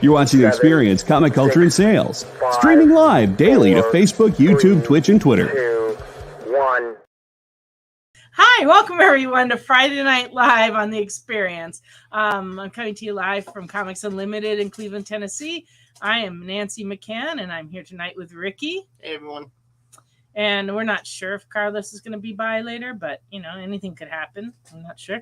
You're watching Experience Comic Culture and Sales. Streaming live daily to Facebook, YouTube, Twitch, and Twitter. 2, 1. Hi, welcome everyone to Friday Night Live on The Experience. I'm coming to you live from Comics Unlimited in Cleveland, Tennessee. I am Nancy McCann, and I'm here tonight with Ricky. Hey, everyone. And we're not sure if Carlos is going to be by later, but, you know, anything could happen. I'm not sure.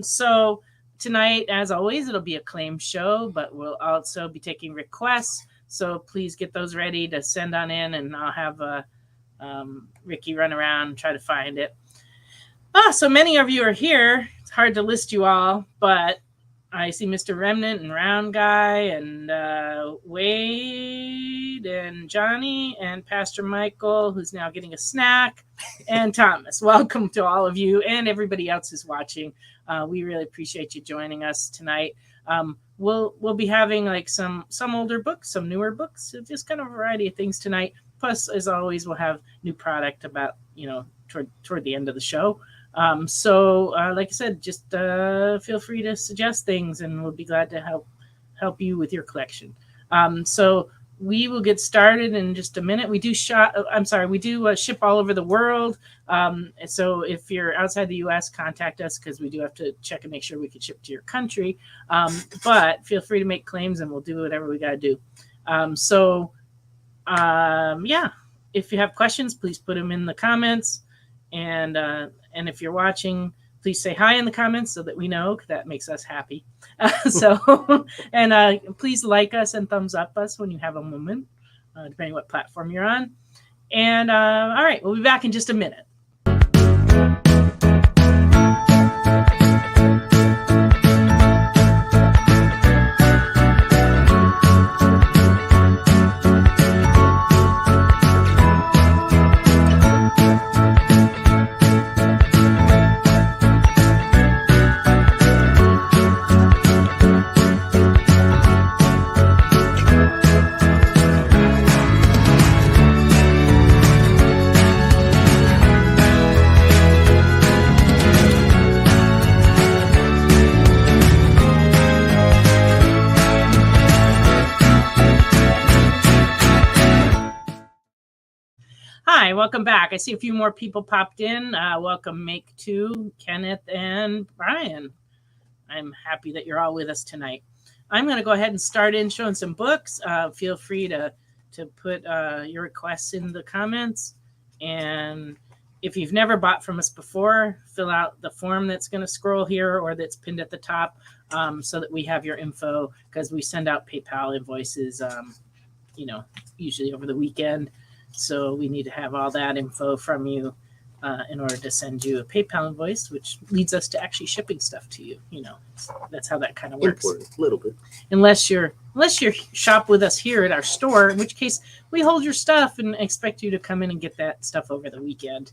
So tonight, as always, it'll be a claim show, but we'll also be taking requests. So please get those ready to send on in, and I'll have Ricky run around and try to find it. So many of you are here. It's hard to list you all, but I see Mr. Remnant and Round Guy and Wade and Johnny and Pastor Michael, who's now getting a snack, and Thomas. Welcome to all of you and everybody else who's watching. We really appreciate you joining us tonight. We'll be having like some older books, some newer books, so just kind of a variety of things tonight. Plus, as always, we'll have new product about, you know, toward the end of the show. So like I said, just feel free to suggest things, and we'll be glad to help you with your collection. So we will get started in just a minute. We do ship all over the world. So if you're outside the U.S., contact us, because we do have to check and make sure we can ship to your country. But feel free to make claims, and we'll do whatever we got to do. Yeah, if you have questions, please put them in the comments. And if you're watching, please say hi in the comments so that we know, because that makes us happy. Please like us and thumbs up us when you have a moment, depending what platform you're on. And all right, we'll be back in just a minute. Hi, welcome back. I see a few more people popped in. Welcome, Make Two, Kenneth, and Brian. I'm happy that you're all with us tonight. I'm going to go ahead and start in showing some books. Feel free to put your requests in the comments. And if you've never bought from us before, fill out the form that's going to scroll here or that's pinned at the top, so that we have your info, because we send out PayPal invoices, usually over the weekend. So we need to have all that info from you in order to send you a PayPal invoice, which leads us to actually shipping stuff to you. You know, that's how that kind of works. Important, a little bit. Unless you're shop with us here at our store, in which case we hold your stuff and expect you to come in and get that stuff over the weekend.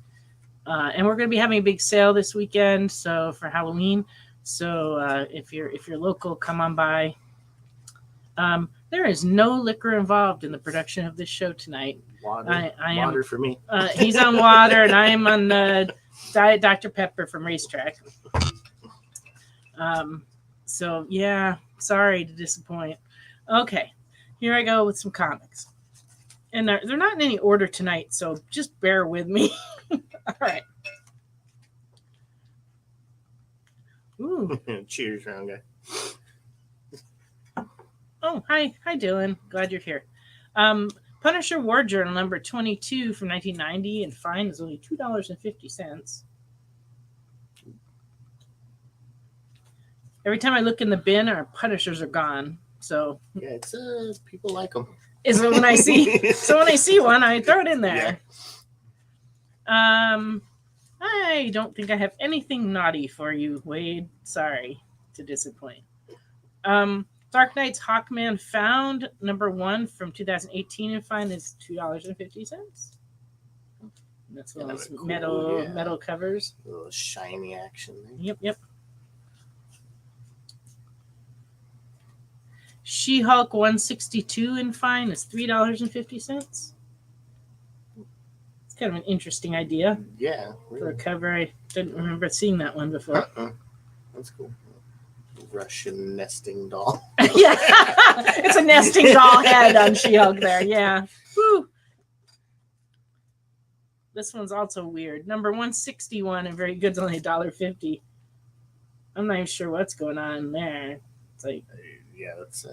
And we're going to be having a big sale this weekend, so for Halloween. So if you're local, come on by. There is no liquor involved in the production of this show tonight. Water, water for me. He's on water, and I am on the Diet Dr. Pepper from Racetrack. So, yeah, sorry to disappoint. Okay, here I go with some comics. And they're not in any order tonight, so just bear with me. All right. Ooh. Cheers, Round Guy. Oh, hi, Dylan. Glad you're here. Punisher War Journal number 22 from 1990, and fine is only $2.50. Every time I look in the bin, our Punishers are gone. So yeah, it's people like them. Is when I see one, I throw it in there. Yeah. I don't think I have anything naughty for you, Wade. Sorry to disappoint. Dark Knight's Hawkman Found, number 1 from 2018, and fine is $2.50. That's one of those cool, metal covers. A little shiny action there. Yep. She-Hulk 162 in fine is $3.50. It's kind of an interesting idea. Yeah. Really. For a cover. I didn't remember seeing that one before. That's cool. Russian nesting doll. Yeah, it's a nesting doll head on She-Hulk there. Yeah. Woo. This one's also weird. Number 161 and very good. It's only $1.50. I'm not even sure what's going on there. It's like Yeah, that's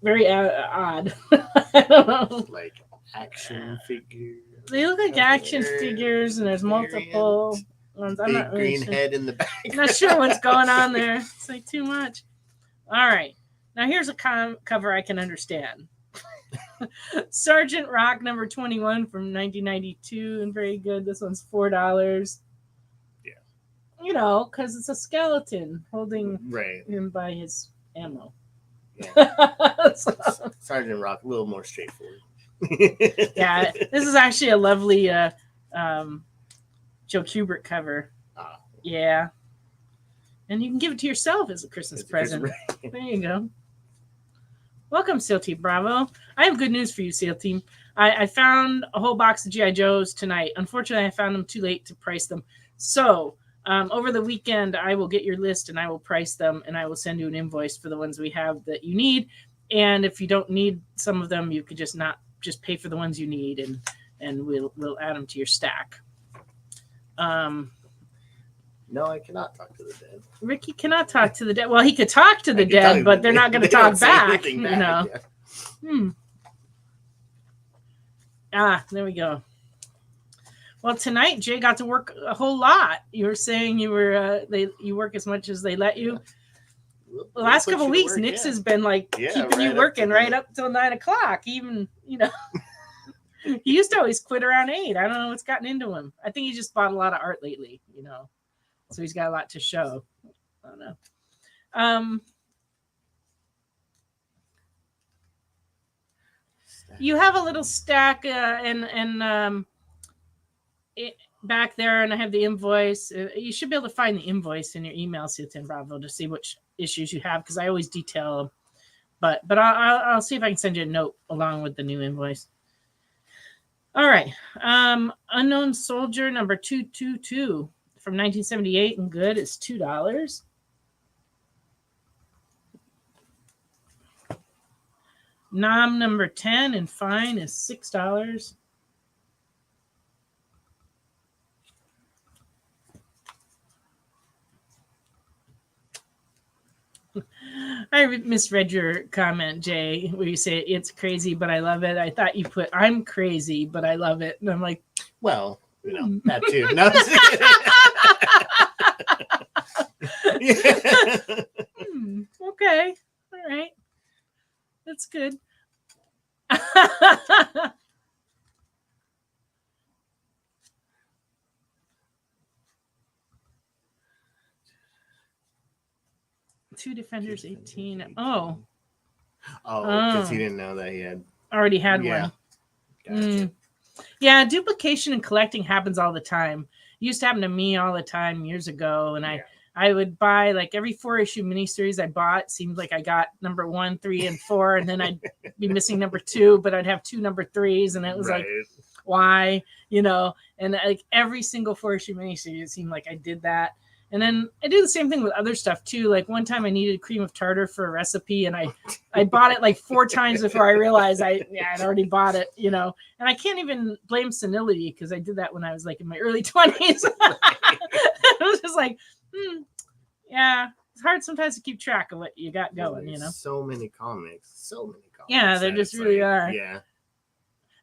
very odd. I don't know. like action figures. They look like action figures, and there's multiple ones. I'm Big not really green sure. head in the back. I'm not sure what's going on there. It's like too much. All right. Now here's a cover I can understand. Sergeant Rock number 21 from 1992, and very good. This one's $4. Yeah. You know, because it's a skeleton holding Right. him by his ammo. Yeah. So, Sergeant Rock, a little more straightforward. yeah, this is actually a lovely Joe Kubert cover. Ah. Yeah. And you can give it to yourself as a Christmas present. There you go. Welcome, SEAL Team Bravo. I have good news for you, SEAL Team. I found a whole box of G.I. Joes tonight. Unfortunately, I found them too late to price them. So over the weekend, I will get your list and I will price them, and I will send you an invoice for the ones we have that you need. And if you don't need some of them, you could just pay for the ones you need, and we'll add them to your stack. No, I cannot talk to the dead. Ricky cannot talk to the dead. Well, he could talk to the dead, but they're not going to talk back. You know. Yeah. There we go. Well, tonight Jay got to work a whole lot. You were saying you work as much as they let you. The last couple of weeks, Nick's has been like keeping you working right up till 9 o'clock. Even he used to always quit around 8. I don't know what's gotten into him. I think he just bought a lot of art lately. So he's got a lot to show. I don't know. You have a little stack back there, and I have the invoice. You should be able to find the invoice in your email, SEAL Team Bravo, to see which issues you have, because I always detail them. But I'll see if I can send you a note along with the new invoice. All right. Unknown Soldier number 222 from 1978 and good is $2. Nom number 10 and fine is $6. I misread your comment, Jay, where you say it's crazy, but I love it. I thought you put I'm crazy, but I love it. And I'm like, well, that too. No, okay. All right. That's good. Two Defenders 18. Oh, because he didn't know that he had already had one. Gotcha. Yeah, duplication and collecting happens all the time. It used to happen to me all the time years ago, and I would buy like every 4-issue miniseries I bought. Seemed like I got number 1, 3, and 4, and then I'd be missing number 2, but I'd have 2 number 3s, and it was like, why? And like every single 4-issue miniseries, it seemed like I did that. And then I do the same thing with other stuff too. Like one time I needed cream of tartar for a recipe, and I bought it like 4 times before I realized I'd already bought it, And I can't even blame senility, because I did that when I was like in my early 20s. It was just like, yeah, it's hard sometimes to keep track of what you got going, So many comics. Yeah, there just really are. Yeah.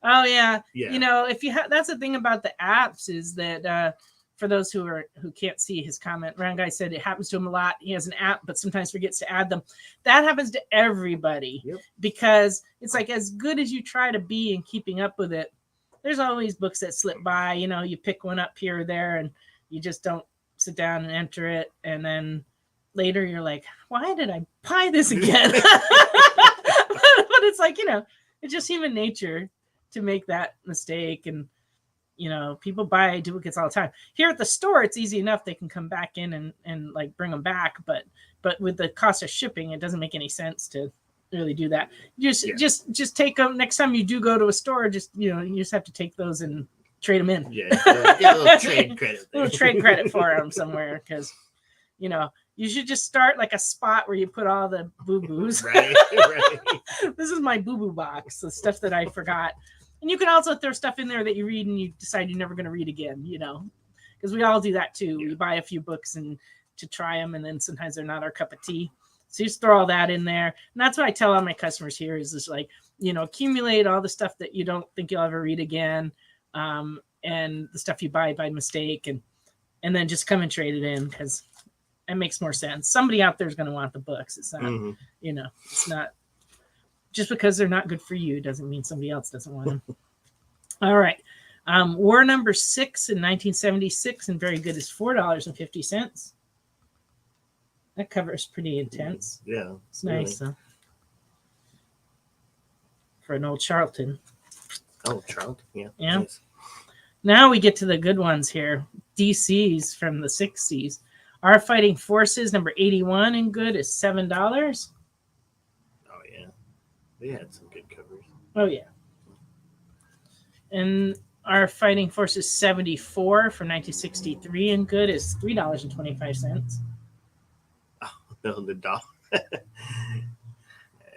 Oh yeah. If you have, that's the thing about the apps is that for those who can't see his comment, Round Guy said it happens to him a lot. He has an app, but sometimes forgets to add them. That happens to everybody because it's like as good as you try to be in keeping up with it, there's always books that slip by. You pick one up here or there, and you just don't sit down and enter it, and then later you're like, why did I buy this again? But it's like it's just human nature to make that mistake, and people buy duplicates all the time. Here at the store, it's easy enough. They can come back in and like bring them back. But with the cost of shipping, it doesn't make any sense to really do that. Just take them next time you do go to a store. You just have to take those and trade them in. Yeah, get a little trade credit. A little trade credit for them somewhere, because You should just start like a spot where you put all the boo-boos. Right. This is my boo-boo box, the stuff that I forgot. And you can also throw stuff in there that you read and you decide you're never going to read again, because we all do that too. Yeah. We buy a few books and to try them, and then sometimes they're not our cup of tea. So you just throw all that in there. And that's what I tell all my customers here is just like, accumulate all the stuff that you don't think you'll ever read again, and the stuff you buy by mistake, and then just come and trade it in because it makes more sense. Somebody out there is going to want the books. It's not, it's not just because they're not good for you doesn't mean somebody else doesn't want them. All right. War number 6 in 1976 and very good is $4.50. That cover is pretty intense. Yeah. It's nice, though. For an old Charlton. Oh, Charlton. Yeah. Yeah. Nice. Now we get to the good ones here. DCs from the 60s. Our Fighting Forces number 81 and good is $7. Oh, yeah. They had some good covers. Oh, yeah. And Our Fighting Forces 74 from 1963 and good is $3.25. Oh, no, the dog.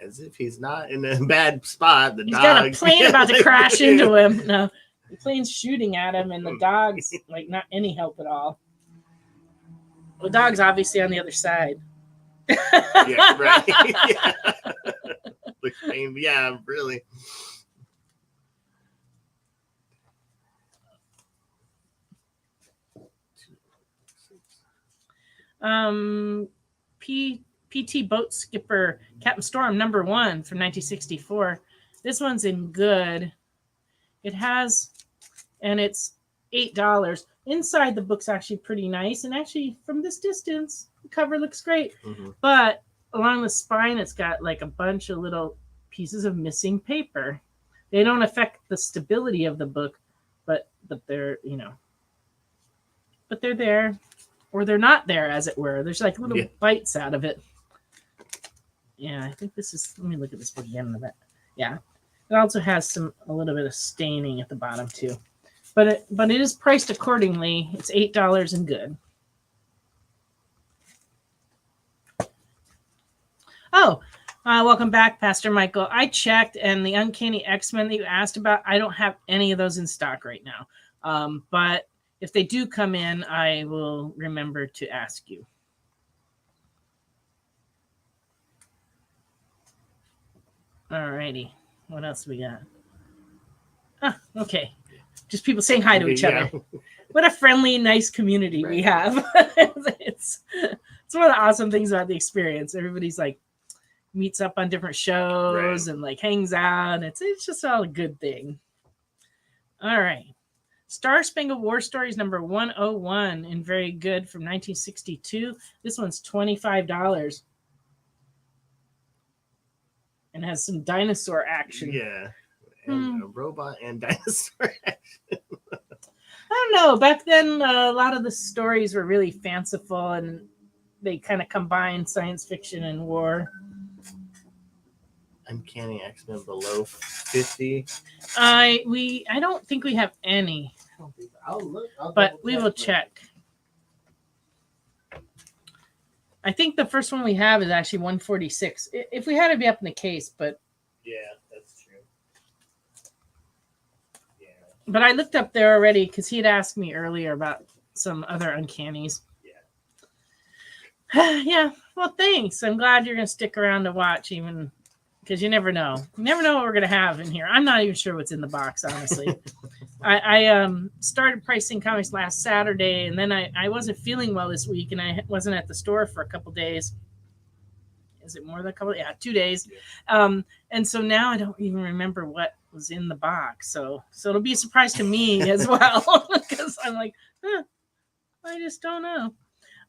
As if he's not in a bad spot. He's got a plane about to crash into him. No, the plane's shooting at him, and the dog's like not any help at all. The dog's obviously on the other side. Yeah, right. Yeah. Yeah, really. PT Boat Skipper Captain Storm number 1 from 1964. This one's in good. It has, and it's $8. Inside the book's actually pretty nice, and actually from this distance, the cover looks great. Mm-hmm. But along the spine, it's got like a bunch of little pieces of missing paper. They don't affect the stability of the book, but they're but they're there, or they're not there, as it were. There's like little bites out of it. Yeah, I think this is. Let me look at this book again in a bit. Yeah, it also has a little bit of staining at the bottom too. But it is priced accordingly. It's $8 and good. Oh, welcome back, Pastor Michael. I checked, and the Uncanny X-Men that you asked about, I don't have any of those in stock right now. But if they do come in, I will remember to ask you. All righty. What else we got? Okay. Just people saying hi to each other. What a friendly, nice community we have. It's one of the awesome things about the experience. Everybody's like meets up on different shows and like hangs out. It's just all a good thing. All right. Star Spangled War Stories number 101 and very good from 1962. This one's $25. And has some dinosaur action. Yeah. And a robot and dinosaur action. I don't know. Back then, a lot of the stories were really fanciful, and they kind of combined science fiction and war. Uncanny X-Men below 50. I don't think we have any. I'll look. But we will check. I think the first one we have is actually 146. If we had to be up in the case, but yeah, that's true. Yeah. But I looked up there already because he had asked me earlier about some other uncannies. Yeah. Yeah. Well, thanks. I'm glad you're going to stick around to watch, even because you never know. You never know what we're going to have in here. I'm not even sure what's in the box, honestly. I started pricing comics last Saturday, and then I wasn't feeling well this week, and I wasn't at the store for a couple days. Is it more than a couple? Yeah, 2 days. Yeah. And so now I don't even remember what was in the box. So it'll be a surprise to me as well, because I'm like, I just don't know.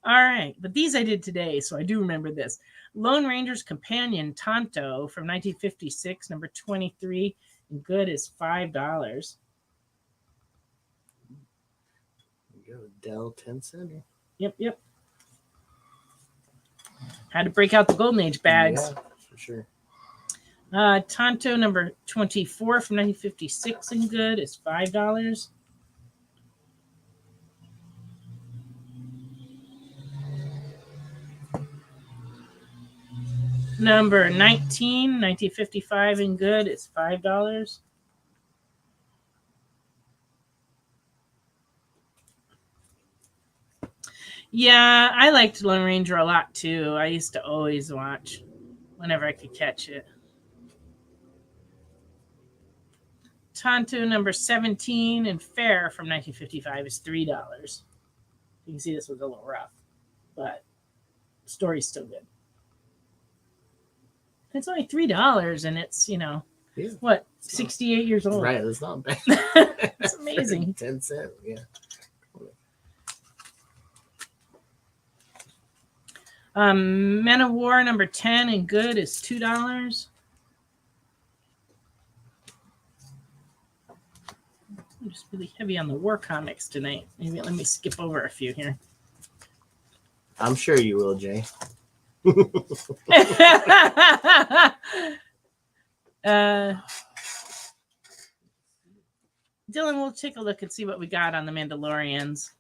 All right, but these I did today, so I do remember this. Lone Ranger's Companion Tonto from 1956, number 23, and good is $5. Go Dell 10 Center. Yep. Had to break out the Golden Age bags. Yeah, for sure. Tonto number 24 from 1956 and good is $5. Number 19, 1955 in good is $5. Yeah, I liked Lone Ranger a lot too. I used to always watch whenever I could catch it. Tonto number 17 and Fair from 1955 is $3. You can see this was a little rough, but the story's still good. It's only $3 and it's, Yeah. what, 68 years old. Right, that's not bad. It's amazing. 10 cents, yeah. Men of War number 10 and good is $2. I'm just really heavy on the war comics tonight. Maybe let me skip over a few here. I'm sure you will, Jay. Dylan, we'll take a look and see what we got on the Mandalorians.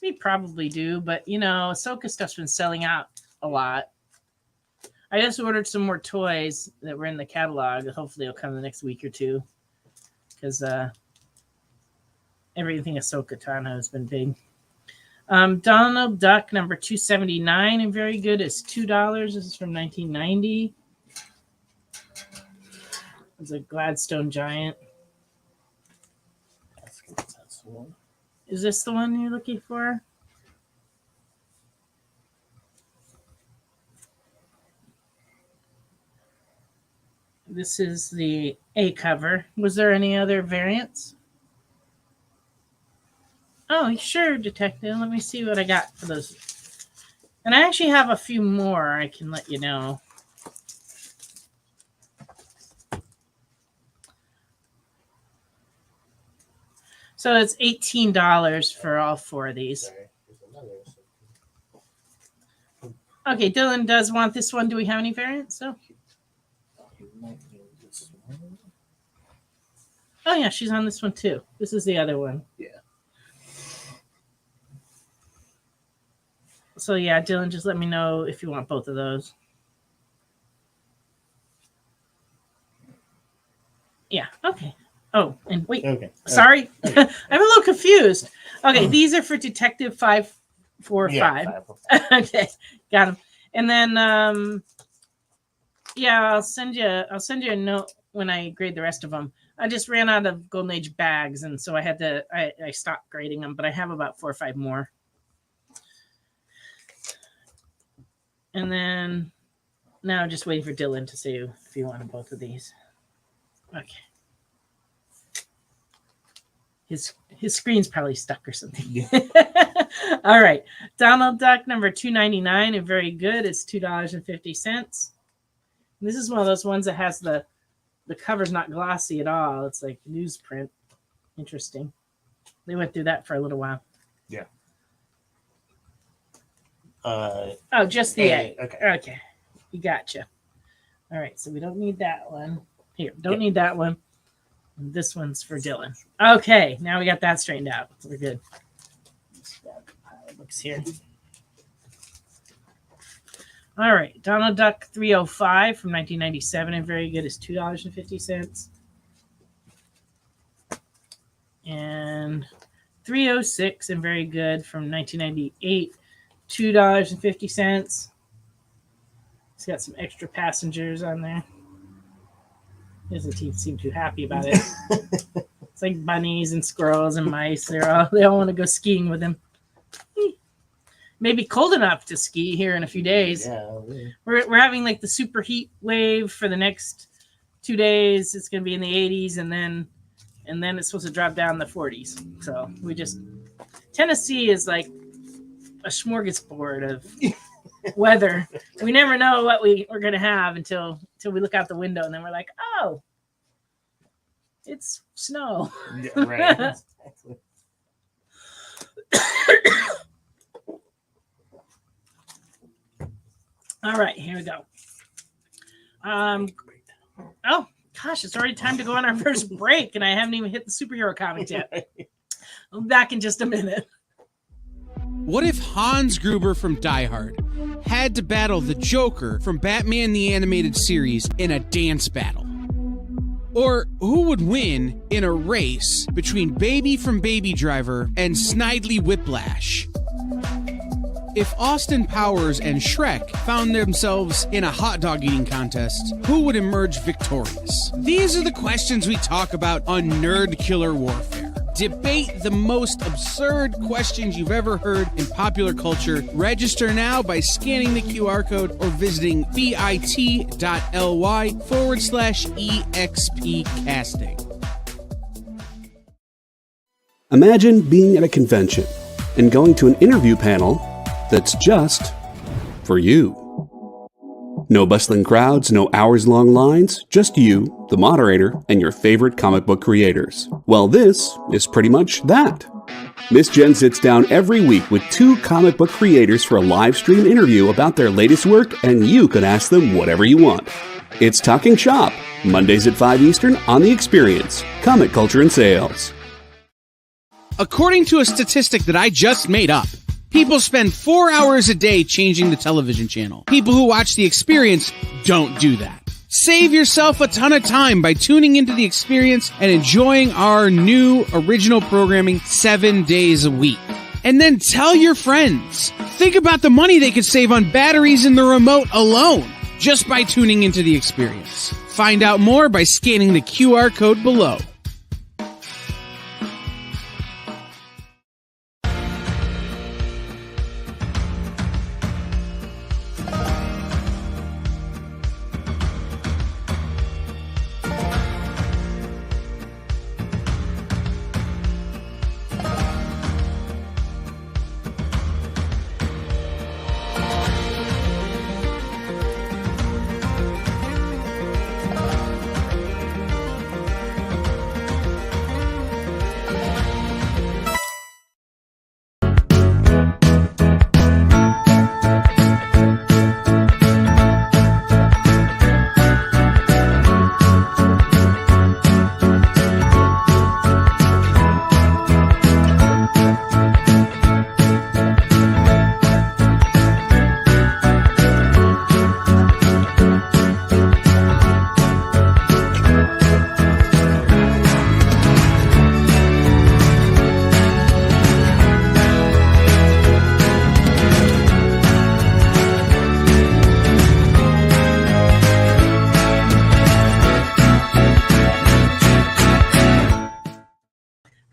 We probably do, but Ahsoka stuff's been selling out a lot. I just ordered some more toys that were in the catalog. Hopefully it'll come in the next week or two. Because everything Ahsoka Tano has been big. Donald Duck number 279 and very good is $2. This is from 1990. It's a Gladstone Giant. Is this the one you're looking for? This is the A cover. Was there any other variants? Oh, sure, Detective. Let me see what I got for those. And I actually have a few more I can let you know. So it's $18 for all four of these. Okay, Dylan does want this one. Do we have any variants? So. Oh, yeah, she's on this one too. This is the other one. Yeah. So, yeah, Dylan, just let me know if you want both of those. Yeah, okay. Oh, and wait. Okay. Sorry. Okay. I'm a little confused. Okay, these are for Detective 545. Yeah, Okay, got them. And then, yeah, I'll send you a note when I grade the rest of them. I just ran out of Golden Age bags, and so I stopped grading them, but I have about 4 or 5 more. And then now just waiting for Dylan to see if you wanted both of these. Okay. His screen's probably stuck or something. Yeah. All right. Donald Duck number 299 and very good. It's $2.50. This is one of those ones that has the cover's not glossy at all. It's like newsprint. Interesting. They went through that for a little while. Yeah. Oh, just the A. Okay. Okay. You gotcha. All right. So we don't need that one. Here, don't need that one. And this one's for Dylan. Okay. Now we got that straightened out. So we're good. Books here. All right. Donald Duck 305 from 1997 and very good is $2.50. And 306 and very good from 1998, $2.50. It's got some extra passengers on there. He doesn't seem too happy about it. It's like bunnies and squirrels and mice. They all want to go skiing with him. Maybe cold enough to ski here in a few days. Yeah. We're having like the super heat wave for the next 2 days. It's going to be in the 80s, and then it's supposed to drop down in the 40s. So Tennessee is like a smorgasbord of weather. We never know what we're going to have until we look out the window, and then we're like, oh, it's snow. Yeah, right. All right, here we go. Oh, gosh, it's already time to go on our first break, and I haven't even hit the superhero comics yet. I'll be back in just a minute. What if Hans Gruber from Die Hard had to battle the Joker from Batman the Animated Series in a dance battle? Or who would win in a race between Baby from Baby Driver and Snidely Whiplash? If Austin Powers and Shrek found themselves in a hot dog eating contest, who would emerge victorious? These are the questions we talk about on Nerd Killer Warfare. Debate the most absurd questions you've ever heard in popular culture. Register now by scanning the QR code or visiting bit.ly/EXP casting. Imagine being at a convention and going to an interview panel that's just for you. No bustling crowds, no hours-long lines, just you, the moderator, and your favorite comic book creators. Well, this is pretty much that. Miss Jen sits down every week with 2 comic book creators for a live stream interview about their latest work, and you can ask them whatever you want. It's Talking Shop, Mondays at 5 Eastern on The Experience, Comic Culture and Sales. According to a statistic that I just made up, people spend 4 hours a day changing the television channel. People who watch The Experience don't do that. Save yourself a ton of time by tuning into The Experience and enjoying our new original programming 7 days a week. And then tell your friends. Think about the money they could save on batteries in the remote alone just by tuning into The Experience. Find out more by scanning the QR code below.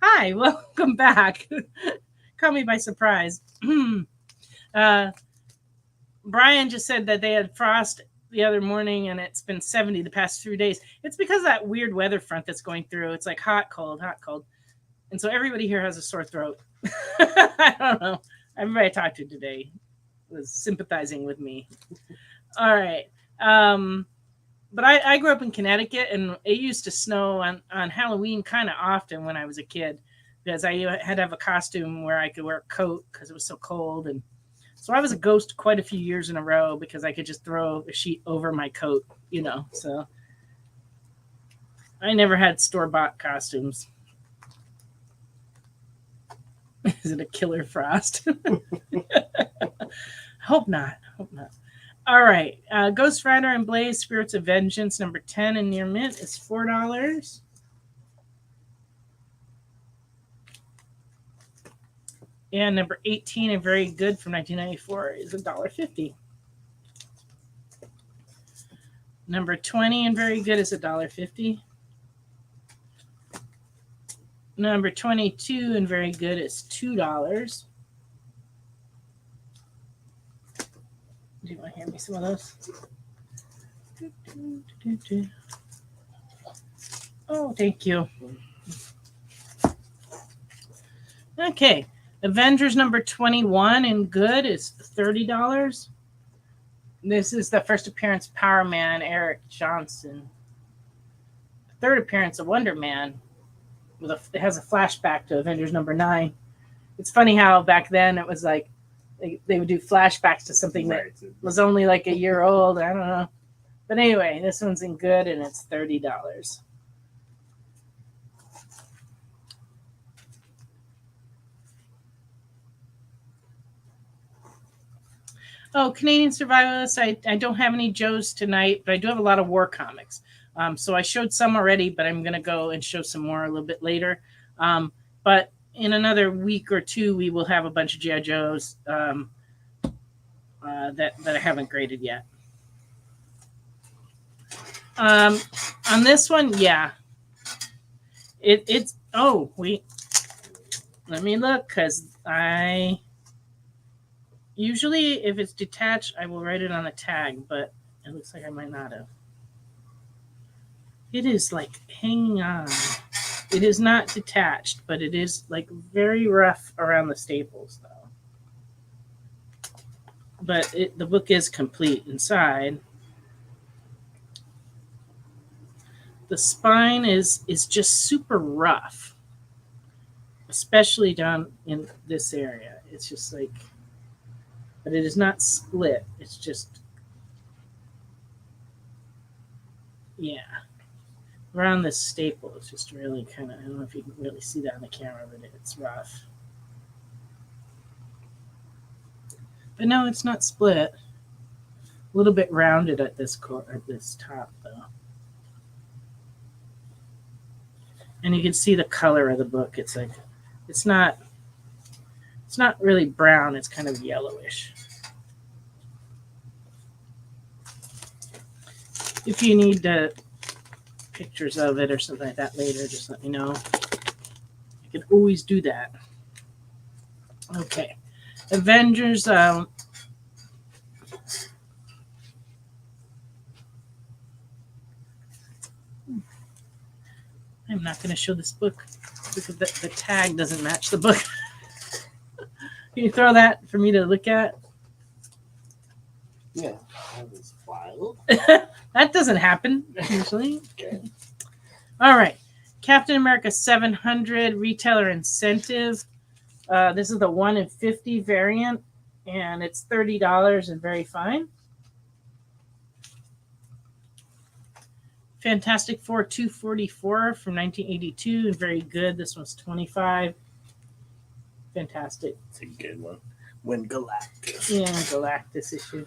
Hi, welcome back. Caught me by surprise. Brian just said that they had frost the other morning and it's been 70 the past 3 days. It's because of that weird weather front that's going through. It's like hot, cold, hot, cold. And so everybody here has a sore throat. I don't know. Everybody I talked to today was sympathizing with me. All right. But I grew up in Connecticut, and it used to snow on Halloween kind of often when I was a kid, because I had to have a costume where I could wear a coat because it was so cold. And so I was a ghost quite a few years in a row because I could just throw a sheet over my coat, you know. So I never had store-bought costumes. Is it a killer frost? Hope not. Hope not. All right. Ghost Rider and Blaze Spirits of Vengeance, number 10 in near mint is $4. And number 18 and very good from 1994 is $1.50. Number 20 and very good is $1.50. Number 22 and very good is $2. Do you want to hand me some of those? Oh, thank you. Okay. Avengers number 21 and good is $30. This is the first appearance of Power Man, Eric Johnson. Third appearance of Wonder Man. It has a flashback to Avengers number 9. It's funny how back then it was like they would do flashbacks to something that was only like a year old. I don't know. But anyway, this one's in good and it's $30. Oh, Canadian Survivalists. I don't have any Joes tonight, but I do have a lot of war comics. So I showed some already, but I'm going to go and show some more a little bit later. But in another week or two, we will have a bunch of G.I. Joes that I haven't graded yet. On this one, yeah. It's oh wait, let me look, because I usually, if it's detached, I will write it on a tag, but it looks like I might not have. It is like hanging on. It is not detached, but it is like very rough around the staples, though. But the book is complete inside. The spine is just super rough, especially down in this area. It's just like, but it is not split. It's just, yeah. Around this staple, it's just really kind of, I don't know if you can really see that on the camera, but it's rough. But no, it's not split. A little bit rounded at this top, though. And you can see the color of the book. It's like, it's not really brown. It's kind of yellowish. If you need pictures of it or something like that later, just let me know. You can always do that. Okay. Avengers. I'm not going to show this book because the tag doesn't match the book. Can you throw that for me to look at? Yeah, that was wild. That doesn't happen usually. Okay. All right. Captain America 700 retailer incentive. This is the 1 in 50 variant, and it's $30 and very fine. Fantastic Four 244 from 1982 and very good. This one's $25. Fantastic. It's a good one. When Galactus. Yeah, Galactus issue.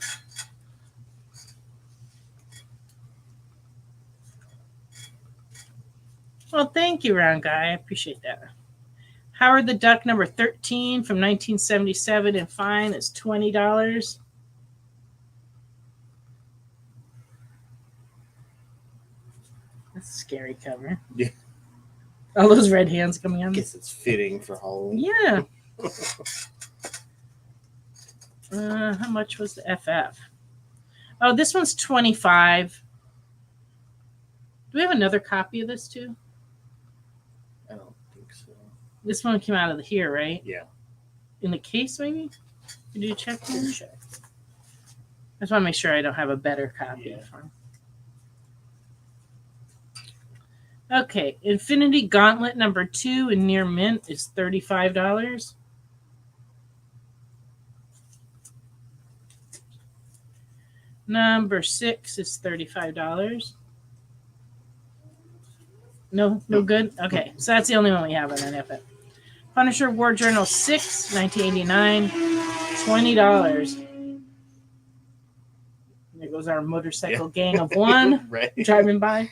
Well, thank you, Round Guy. I appreciate that. Howard the Duck number 13 from 1977 and fine is $20. That's a scary cover. Yeah. All those red hands coming I on. guess it's fitting for Halloween. Yeah. How much was the FF? Oh, this one's $25. Do we have another copy of this too? I don't think so. This one came out of here, right? Yeah. In the case, maybe? Did you check? We'll check. I just want to make sure I don't have a better copy. Yeah. For him. Okay, Infinity Gauntlet number 2 in near mint is $35. Number 6 is $35. No good? Okay, so that's the only one we have on NFF. Punisher War Journal 6, 1989, $20. There goes our motorcycle gang of one Right. driving by.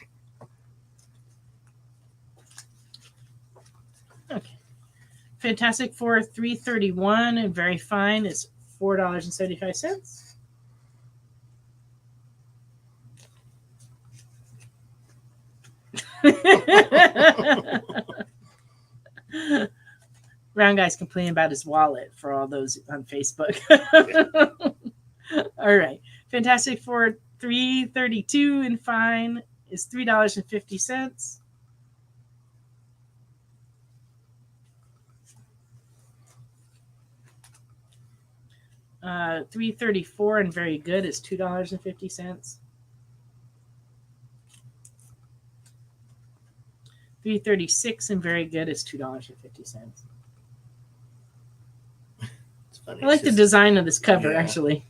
Okay. Fantastic Four 331 and very fine is $4.75. Round Guy's complaining about his wallet for all those on Facebook. All right. Fantastic Four 332 and fine is $3.50. $334 and very good is $2.50. $336 and very good is $2.50. It's funny. I like the design of this cover, Yeah. actually.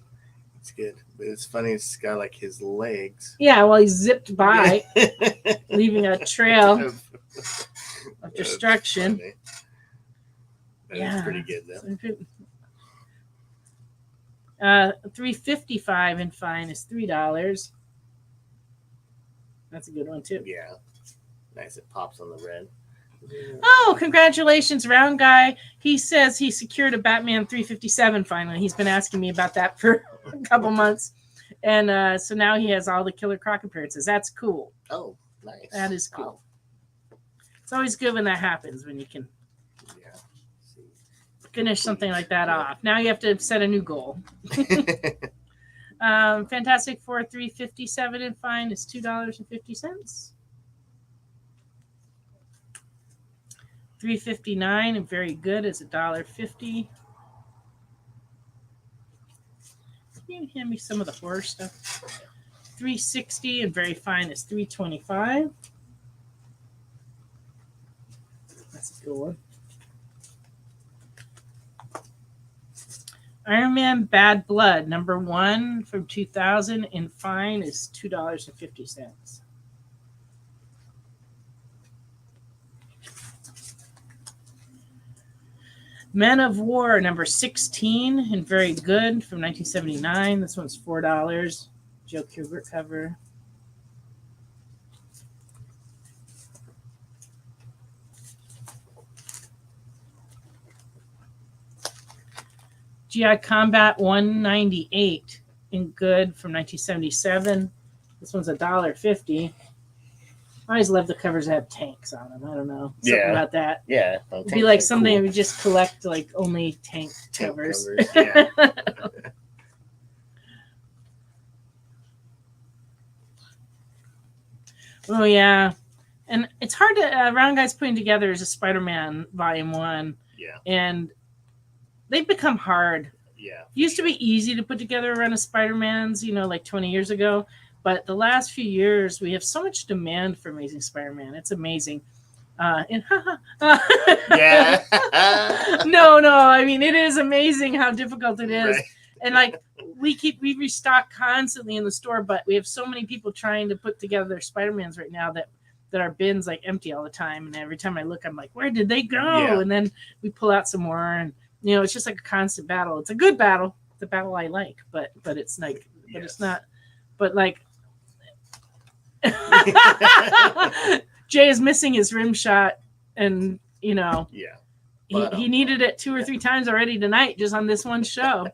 It's good. But it's funny, it's got like his legs. Yeah, well, he zipped by, leaving a trail of That's destruction. funny. That Yeah. is pretty good, though. $3.55 in fine is $3. That's a good one too. Yeah. Nice. It pops on the red. Oh, congratulations, Round Guy. He says he secured a Batman 357 finally. He's been asking me about that for a couple months. And so now he has all the Killer Croc appearances. That's cool. Oh, nice. That is cool. Wow. It's always good when that happens, when you can Yeah. See. finish something like that off. Now you have to set a new goal. Fantastic Four 357 in fine is $2.50. $3.59 and very good is $1.50. Can you hand me some of the horror stuff? $3.60 and very fine is $3.25. That's a good one. Iron Man Bad Blood, number 1 from 2000 in fine is $2.50. Men of War, number 16 and very good from 1979. This one's $4. Joe Kubert cover. GI Combat 198 in good from 1977. This one's $1.50. I always love the covers that have tanks on them. I don't know. Something about that. Yeah. It'd be like something cool. We just collect like only tank covers. Yeah. Oh, yeah. And it's hard to, Round Guy's putting together as a Spider-Man Volume 1. Yeah. And they've become hard. Yeah. It used to be easy to put together a run of Spider-Mans, like 20 years ago. But the last few years, we have so much demand for Amazing Spider-Man. It's amazing. Yeah. No. I mean, it is amazing how difficult it is. Right. And like we restock constantly in the store, but we have so many people trying to put together their Spider-Mans right now that our bins like empty all the time. And every time I look, I'm like, where did they go? Yeah. And then we pull out some more, and it's just like a constant battle. It's a good battle. It's a battle I like, but it's like, but it's not. But like, Jay is missing his rim shot, and Yeah. he needed it 2 or 3 times already tonight just on this one show.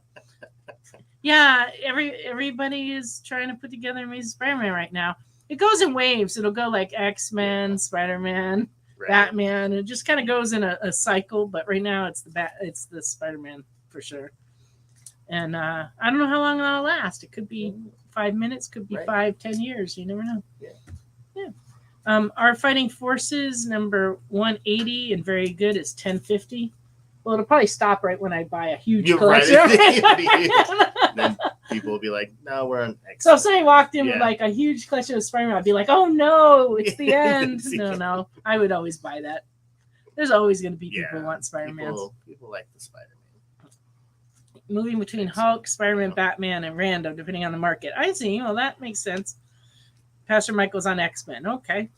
Yeah, everybody is trying to put together Amazing Spider-Man right now. It goes in waves. It'll go like X-Men, Spider-Man, Right. Batman. It just kind of goes in a cycle. But right now, it's the Spider-Man for sure. And I don't know how long that'll last. It could be 5 minutes, could be 5-10 years. You never know. Yeah. Our Fighting Forces number 180 and very good is $10.50. Well, it'll probably stop right when I buy a huge collection. Right. Then people will be like, "No, we're on X." So if somebody walked in with like a huge collection of Spider-Man, I'd be like, "Oh no, it's the end." No, I would always buy that. There's always going to be people who want Spider-Man. People like the Spider-Man. Moving between Hulk, Spider-Man, Batman, and random, depending on the market. I see. Well, that makes sense. Pastor Michael's on X-Men. Okay.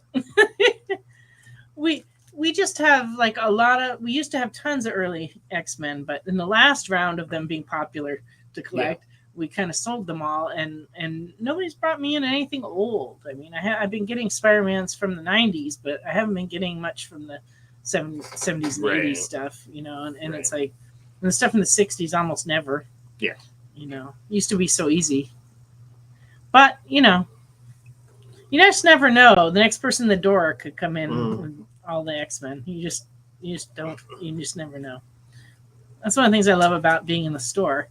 We just have like we used to have tons of early X-Men, but in the last round of them being popular to collect, we kind of sold them all, and nobody's brought me in anything old. I mean, I've been getting Spider-Mans from the 90s, but I haven't been getting much from the 70s and 80s stuff, and it's like, and the stuff in the 60s almost never. Yeah. Used to be so easy. But, you just never know. The next person in the door could come in with all the X-Men. You just never know. That's one of the things I love about being in the store.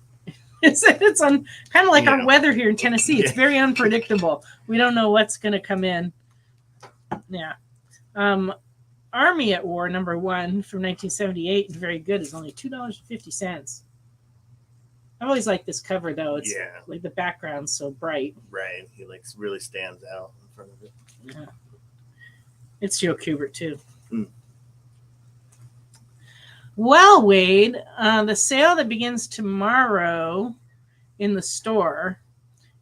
It's kind of like our weather here in Tennessee. It's very unpredictable. We don't know what's going to come in. Yeah. Army at War number 1 from 1978 and very good is only $2.50. I've always liked this cover though. It's like the background's so bright. Right. He really stands out in front of it. Yeah. It's Joe Kubert too. Well, Wade, the sale that begins tomorrow in the store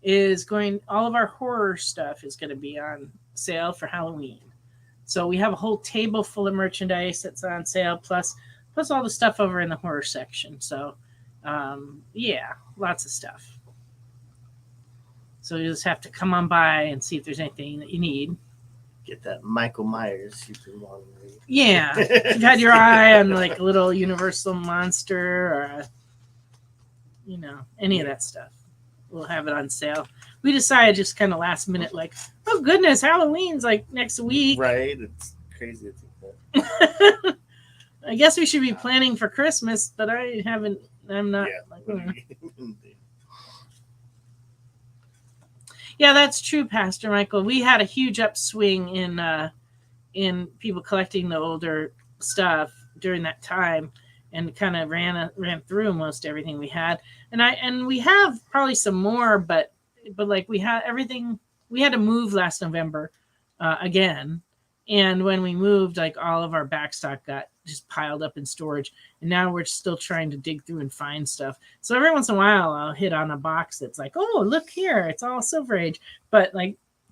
is all of our horror stuff is going to be on sale for Halloween. So we have a whole table full of merchandise that's on sale, plus all the stuff over in the horror section. So Yeah, lots of stuff. So you just have to come on by and see if there's anything that you need. Get that Michael Myers you've been wanting to read. Yeah, if you've had your eye on like a little Universal monster or any of that stuff, we'll have it on sale. We decided just kind of last minute, like, oh goodness, Halloween's like next week. Right? It's crazy to think that. I guess we should be planning for Christmas, but I'm not. Yeah, that's true, Pastor Michael. We had a huge upswing in people collecting the older stuff during that time, and kind of ran through most everything we had. And we have probably some more, but like we had everything. We had to move last November again, and when we moved, like all of our backstock got just piled up in storage, and now we're still trying to dig through and find stuff. So every once in a while I'll hit on a box that's like, oh, look here, it's all Silver Age, but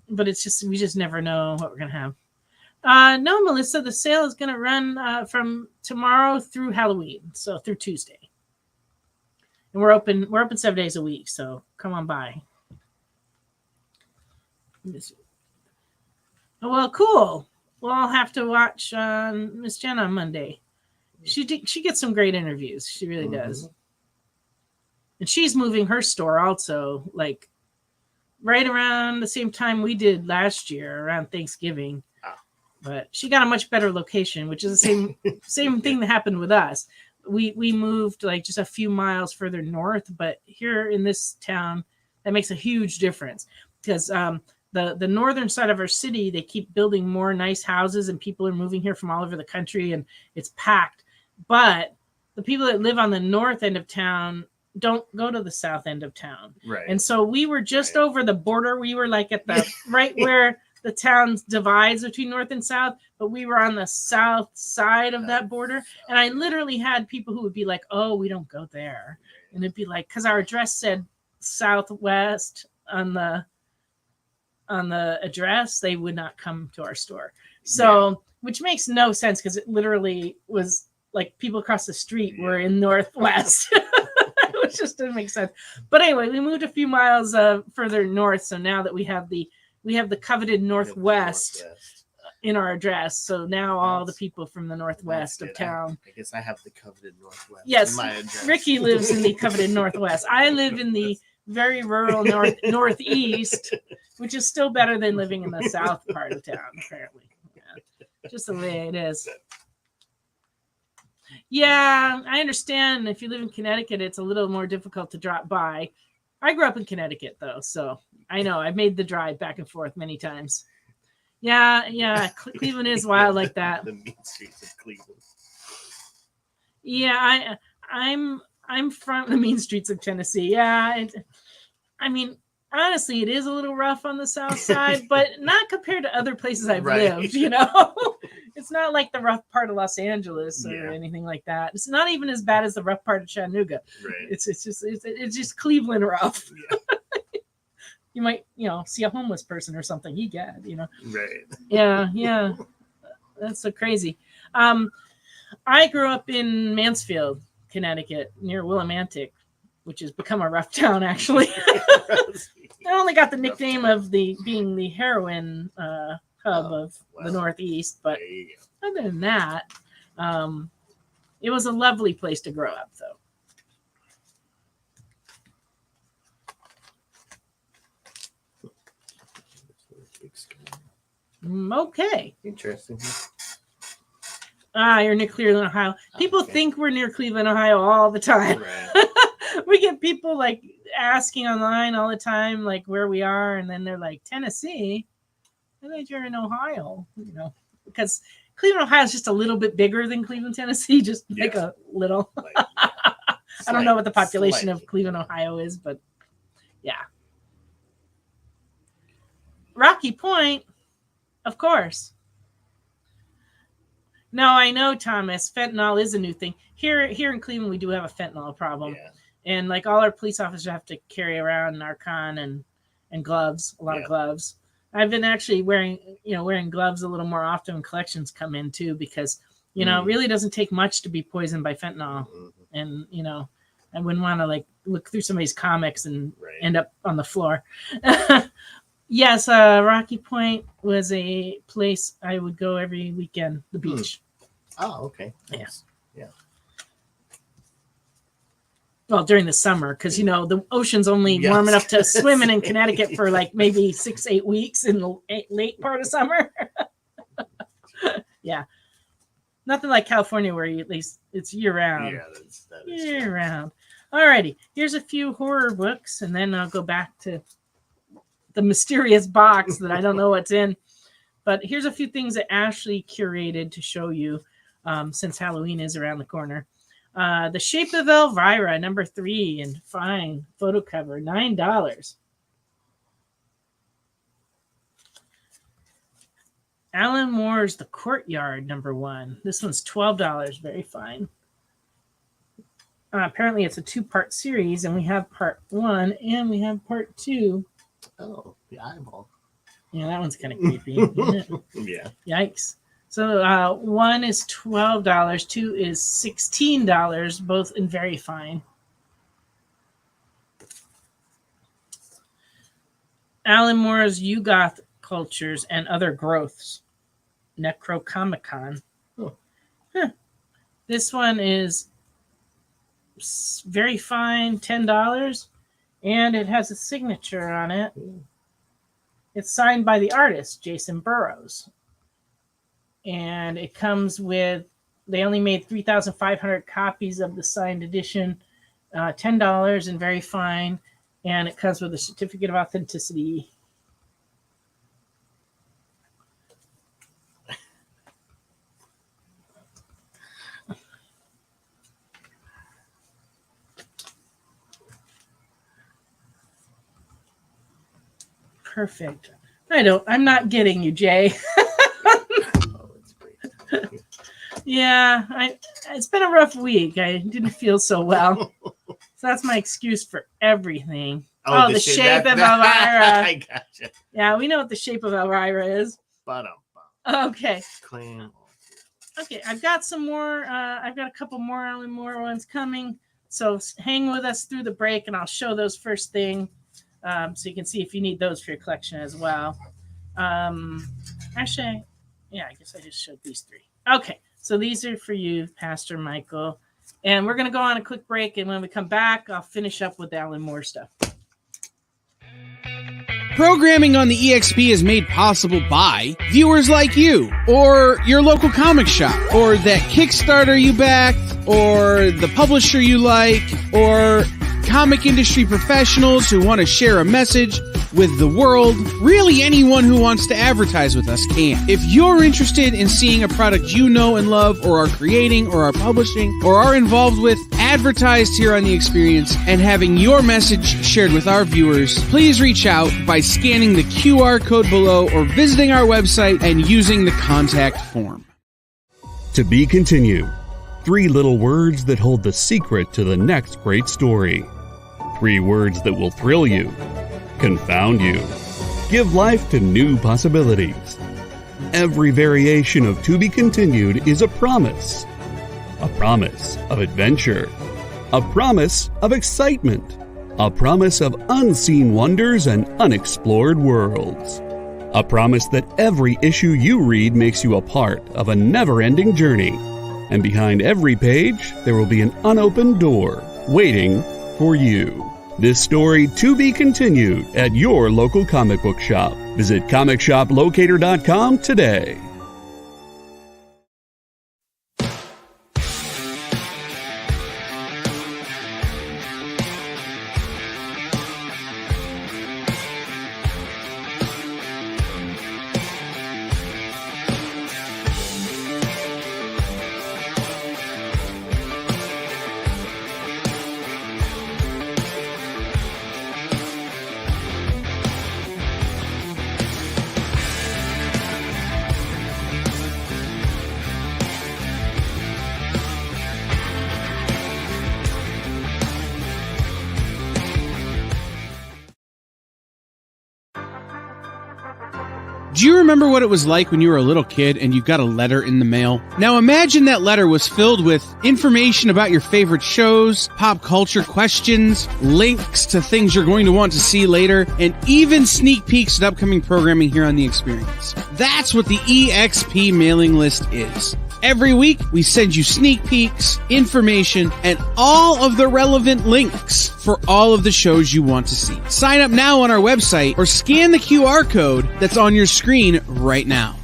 it's just, we just never know what we're gonna have. No, Melissa, the sale is gonna run from tomorrow through Halloween, so through Tuesday, and we're open 7 days a week, so come on by. Oh, well, cool. Well, I'll have to watch Miss Jen on Monday. She gets some great interviews. She really does. And she's moving her store also, like right around the same time we did last year, around Thanksgiving. But she got a much better location, which is the same thing that happened with us. We moved like just a few miles further north, but here in this town, that makes a huge difference because the northern side of our city, they keep building more nice houses and people are moving here from all over the country and it's packed. But the people that live on the north end of town don't go to the south end of town. Right. And so we were just over the border. We were like at the right where the town divides between north and south, but we were on the south side of that border. And I literally had people who would be like, oh, we don't go there. And it'd be like, because our address said southwest on the address, they would not come to our store. So, which makes no sense because it literally was like people across the street were in northwest. Which just didn't make sense. But anyway, we moved a few miles further north, so now that we have the coveted northwest in our address. So now all the people from the northwest of town. I guess I have the coveted northwest. Yes, in my address. Ricky lives in the coveted northwest. I live in the very rural northeast, which is still better than living in the south part of town, apparently. Yeah, just the way it is. Yeah, I understand. If you live in Connecticut, it's a little more difficult to drop by. I grew up in Connecticut, though, so I know. I've made the drive back and forth many times. Yeah. Cleveland is wild like that. The mean streets of Cleveland. Yeah, I'm from the mean streets of Tennessee. Yeah, I mean, honestly, it is a little rough on the south side, but not compared to other places I've lived, It's not like the rough part of Los Angeles or anything like that. It's not even as bad as the rough part of Chattanooga. Right. It's just Cleveland rough. Yeah. You might, see a homeless person or something. You get, Right. Yeah. That's so crazy. I grew up in Mansfield, Connecticut, near Willimantic, which has become a rough town, actually. I only got the nickname of being the heroin hub of the Northeast, but other than that, it was a lovely place to grow up, though. Okay. Interesting. You're near Cleveland, Ohio. People think we're near Cleveland, Ohio all the time. Right. We get people like asking online all the time, like where we are, and then they're like, Tennessee? I think you're in Ohio, because Cleveland, Ohio is just a little bit bigger than Cleveland, Tennessee, just like a little. I don't know what the population of Cleveland, Ohio is, but yeah. Rocky Point, of course. No, I know, Thomas. Fentanyl is a new thing. Here in Cleveland, we do have a fentanyl problem. Yeah. And like all our police officers have to carry around Narcan and gloves, a lot of gloves. I've been actually wearing gloves a little more often when collections come in too, because, it really doesn't take much to be poisoned by fentanyl. And, I wouldn't want to like look through somebody's comics and Right. end up on the floor. Yes, Rocky Point was a place I would go every weekend. The beach. Oh, okay. Yeah. Nice. Yeah. Well, during the summer, because the ocean's only Yes. warm enough to swim in Connecticut for like maybe 6-8 weeks in the late part of summer. Yeah, nothing like California where at least it's year round. Yeah, that is Year true. round. Alrighty, here's a few horror books, and then I'll go back to the mysterious box that I don't know what's in. But here's a few things that Ashley curated to show you, since Halloween is around the corner. The Shape of Elvira, number 3, and fine photo cover, $9. Alan Moore's The Courtyard, number 1. This one's $12, very fine. Apparently it's a 2-part series, and we have part 1 and we have part 2. Oh, the eyeball. Yeah, that one's kind of creepy. Isn't it? Yeah. Yikes. So 1 is $12, 2 is $16, both in very fine. Alan Moore's Yugoth Cultures and Other Growths, Necrocomicon. Oh. Huh. This one is very fine, $10, and it has a signature on it. It's signed by the artist, Jason Burrows. And it comes with, they only made 3,500 copies of the signed edition, $10 and very fine. And it comes with a certificate of authenticity. Perfect. I'm not getting you, Jay. Oh, it's great. Yeah, it's been a rough week. I didn't feel so well. So that's my excuse for everything. Oh, the shape of Elvira. I gotcha. Yeah, we know what the shape of Elvira is. Bottom. Okay. Clam. Okay, I've got some more. I've got a couple more Alan Moore ones coming. So hang with us through the break, and I'll show those first thing, so you can see if you need those for your collection as well. Actually, yeah, I guess I just showed these 3. Okay, so these are for you, Pastor Michael. And we're going to go on a quick break, and when we come back, I'll finish up with Alan Moore stuff. Programming on the EXP is made possible by viewers like you, or your local comic shop, or that Kickstarter you backed, or the publisher you like, or comic industry professionals who want to share a message with the world. Really, anyone who wants to advertise with us can. If you're interested in seeing a product you know and love, or are creating, or are publishing, or are involved with, advertised here on The Experience, and having your message shared with our viewers, please reach out by scanning the QR code below or visiting our website and using the contact form. To be continued. 3 little words that hold the secret to the next great story. 3 words that will thrill you, confound you, give life to new possibilities. Every variation of To Be Continued is a promise of adventure, a promise of excitement, a promise of unseen wonders and unexplored worlds, a promise that every issue you read makes you a part of a never-ending journey, and behind every page there will be an unopened door waiting for you. This story to be continued at your local comic book shop. Visit comicshoplocator.com today. Do you remember what it was like when you were a little kid and you got a letter in the mail? Now imagine that letter was filled with information about your favorite shows, pop culture questions, links to things you're going to want to see later, and even sneak peeks at upcoming programming here on The Experience. That's what the EXP mailing list is. Every week, we send you sneak peeks, information, and all of the relevant links for all of the shows you want to see. Sign up now on our website or scan the QR code that's on your screen right now.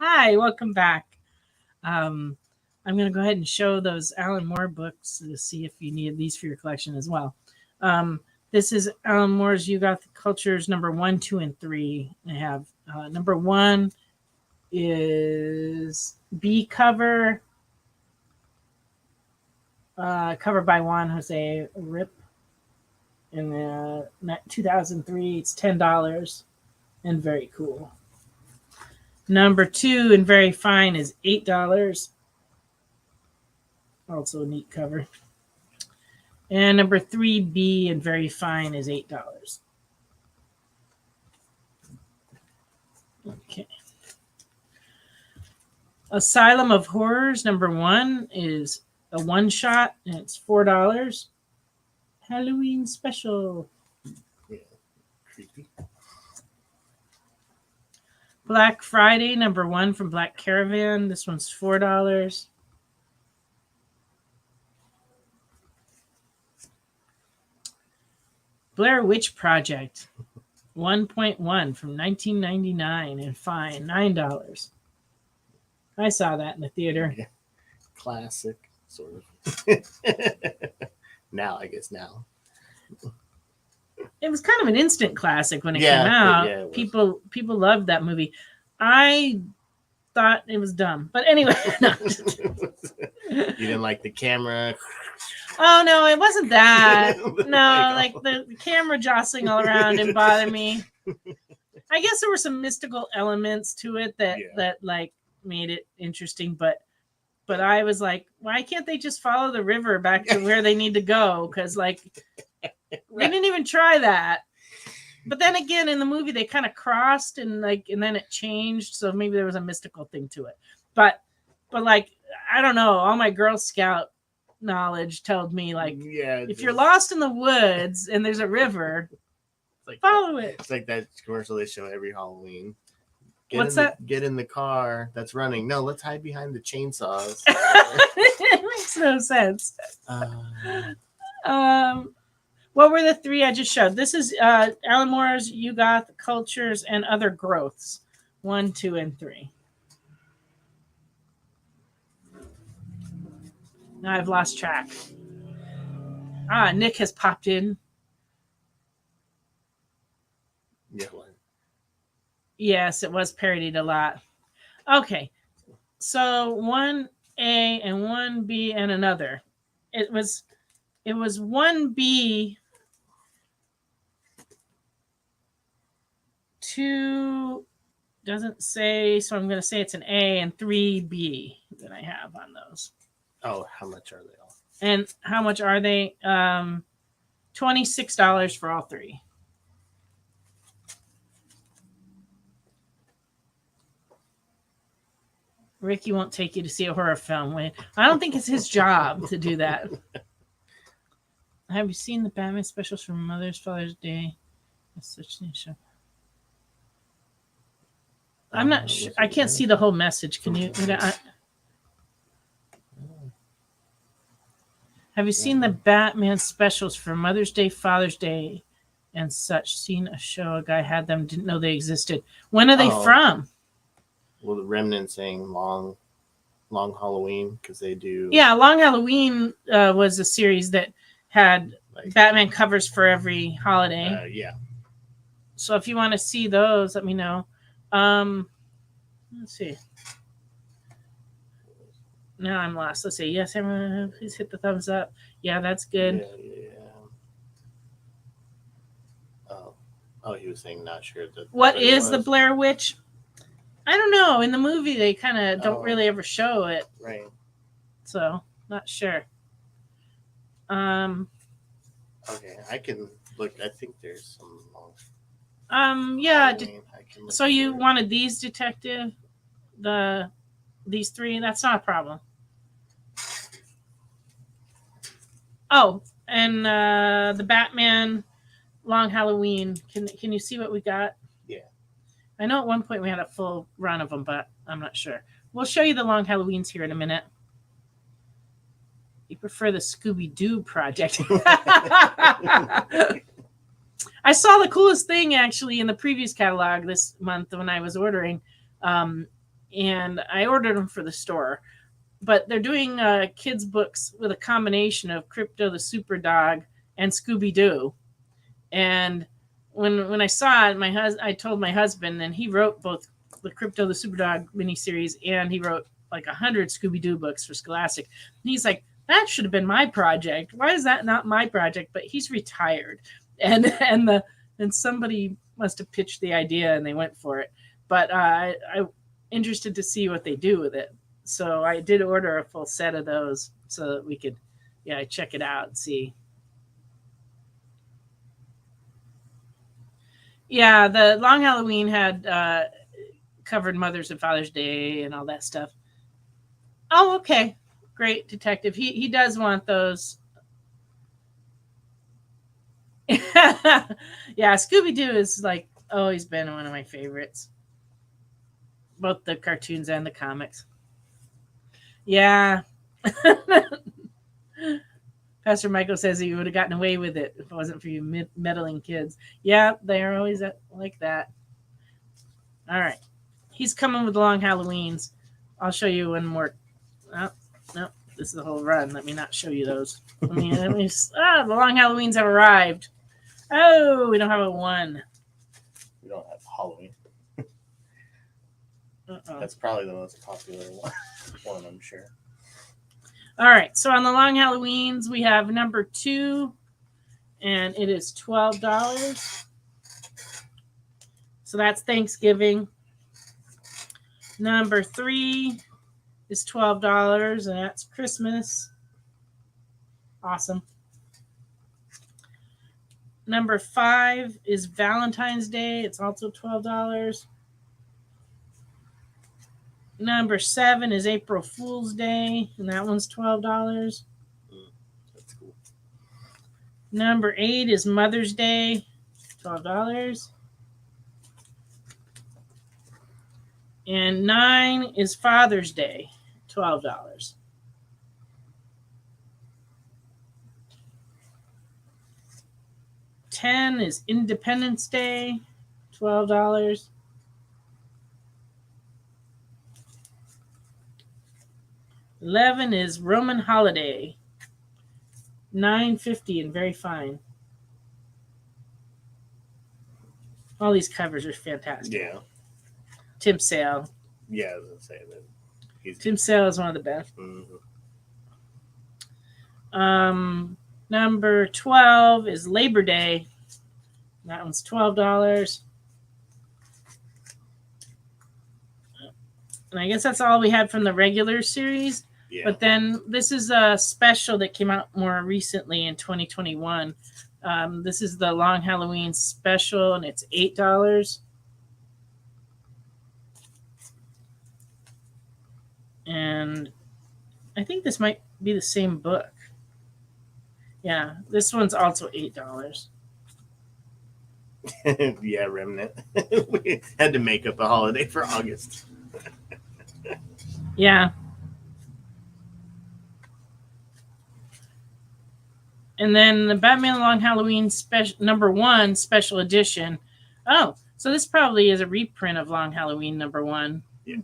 Hi, welcome back. I'm going to go ahead and show those Alan Moore books to see if you need these for your collection as well. This is Alan Moore's You Got the Cultures number 1, 2, and 3. I have number 1 is B cover, covered by Juan Jose Rip. In 2003, it's $10 and very cool. Number 2 and very fine is $8. Also a neat cover. And number 3B and very fine is $8. Okay. Asylum of Horrors number 1 is a one-shot and it's $4. Halloween special. Yeah, creepy. Black Friday number 1 from Black Caravan. This one's $4. Blair Witch Project 1.1 from 1999 and fine $9. I saw that in the theater. Yeah. Classic, sort of. Now. It was kind of an instant classic when it Yeah, came out. yeah, it was. People loved that movie. I thought it was dumb, but anyway. No. You didn't like the camera? Oh no, it wasn't that. No, like the camera jostling all around didn't bother me. I guess there were some mystical elements to it that like made it interesting, but I was like, why can't they just follow the river back to where they need to go? Because like they didn't even try that. But then again, in the movie, they kind of crossed and then it changed. So maybe there was a mystical thing to it. But like, I don't know. All my Girl Scout knowledge told me like, if you're lost in the woods and there's a river, like follow it. It's like that commercial they show every Halloween. What's that? Get in the car that's running. No, let's hide behind the chainsaws. It makes no sense. What were the 3 I just showed? This is Alan Moore's You Got the Cultures and Other Growths 1, 2, and 3. Now I've lost track. Nick has popped in. Yeah, what? Yes, it was parodied a lot. Okay, so 1A and 1B and another. It was 1B. 2 doesn't say, so I'm going to say it's an A, and 3B that I have on those. Oh, how much are they all? And how much are they? $26 for all 3. Ricky won't take you to see a horror film. I don't think it's his job to do that. Have you seen the Batman specials from Mother's Father's Day? That's such a show. I'm not sure. I can't see the whole message. Can you? Have you seen the Batman specials for Mother's Day, Father's Day, and such. Seen a show, a guy had them, didn't know they existed. When are they Oh. from? Well, the Remnant saying long Halloween because they do. Yeah, Long Halloween was a series that had Like, Batman covers for every holiday. Yeah. So if you want to see those, let me know. Let's see. Now I'm lost. Let's see. Yes, everyone, please hit the thumbs up. Yeah, that's good. Yeah. Oh, he was saying not sure that. What is the Blair Witch? I don't know. In the movie, they kind of don't really ever show it. Right. So, not sure. Okay, I can look. I think there's some. Yeah. I can look So you for it. wanted these, Detective? These three? That's not a problem. Oh, and the Batman Long Halloween. Can you see what we got? Yeah. I know at one point we had a full run of them, but I'm not sure. We'll show you the Long Halloweens here in a minute. You prefer the Scooby-Doo project. I saw the coolest thing actually in the previous catalog this month when I was ordering. And I ordered them for the store. But they're doing kids' books with a combination of Crypto the Super Dog and Scooby-Doo. And when I saw it, I told my husband, and he wrote both the Crypto the Super Dog miniseries and he wrote like 100 Scooby-Doo books for Scholastic. And he's like, that should have been my project. Why is that not my project? But he's retired, and somebody must have pitched the idea and they went for it. But I'm interested to see what they do with it. So I did order a full set of those so that we could, check it out and see. Yeah, the Long Halloween had covered Mother's and Father's Day and all that stuff. Oh, okay. Great, Detective. He does want those. Yeah, Scooby-Doo is like always been one of my favorites. Both the cartoons and the comics. Yeah. Pastor Michael says he would have gotten away with it if it wasn't for you meddling kids. Yeah, they are always like that. All right. He's coming with Long Halloweens. I'll show you one more. Oh, no, this is the whole run. Let me not show you those. The Long Halloweens have arrived. Oh, we don't have a one. We don't have Halloween. Uh-oh. That's probably the most popular one, I'm sure. All right, so on the Long Halloweens, we have number 2, and it is $12. So that's Thanksgiving. Number 3 is $12, and that's Christmas. Awesome. Number 5 is Valentine's Day. It's also $12. Number 7 is April Fool's Day, and that one's $12. That's cool. Number 8 is Mother's Day, $12. And 9 is Father's Day, $12. $10 is Independence Day, $12. $11 is Roman Holiday, $9.50 and very fine. All these covers are fantastic. Yeah. Tim Sale. Yeah, I was going to say that. Tim Sale is one of the best. Mm-hmm. Number 12 is Labor Day. That one's $12. And I guess that's all we had from the regular series. Yeah. But then this is a special that came out more recently in 2021. This is the Long Halloween special, and it's $8. And I think this might be the same book. Yeah, this one's also $8. Yeah, Remnant. We had to make up a holiday for August. Yeah. And then the Batman Long Halloween special #1 special edition. Oh, so this probably is a reprint of Long Halloween #1. Yeah.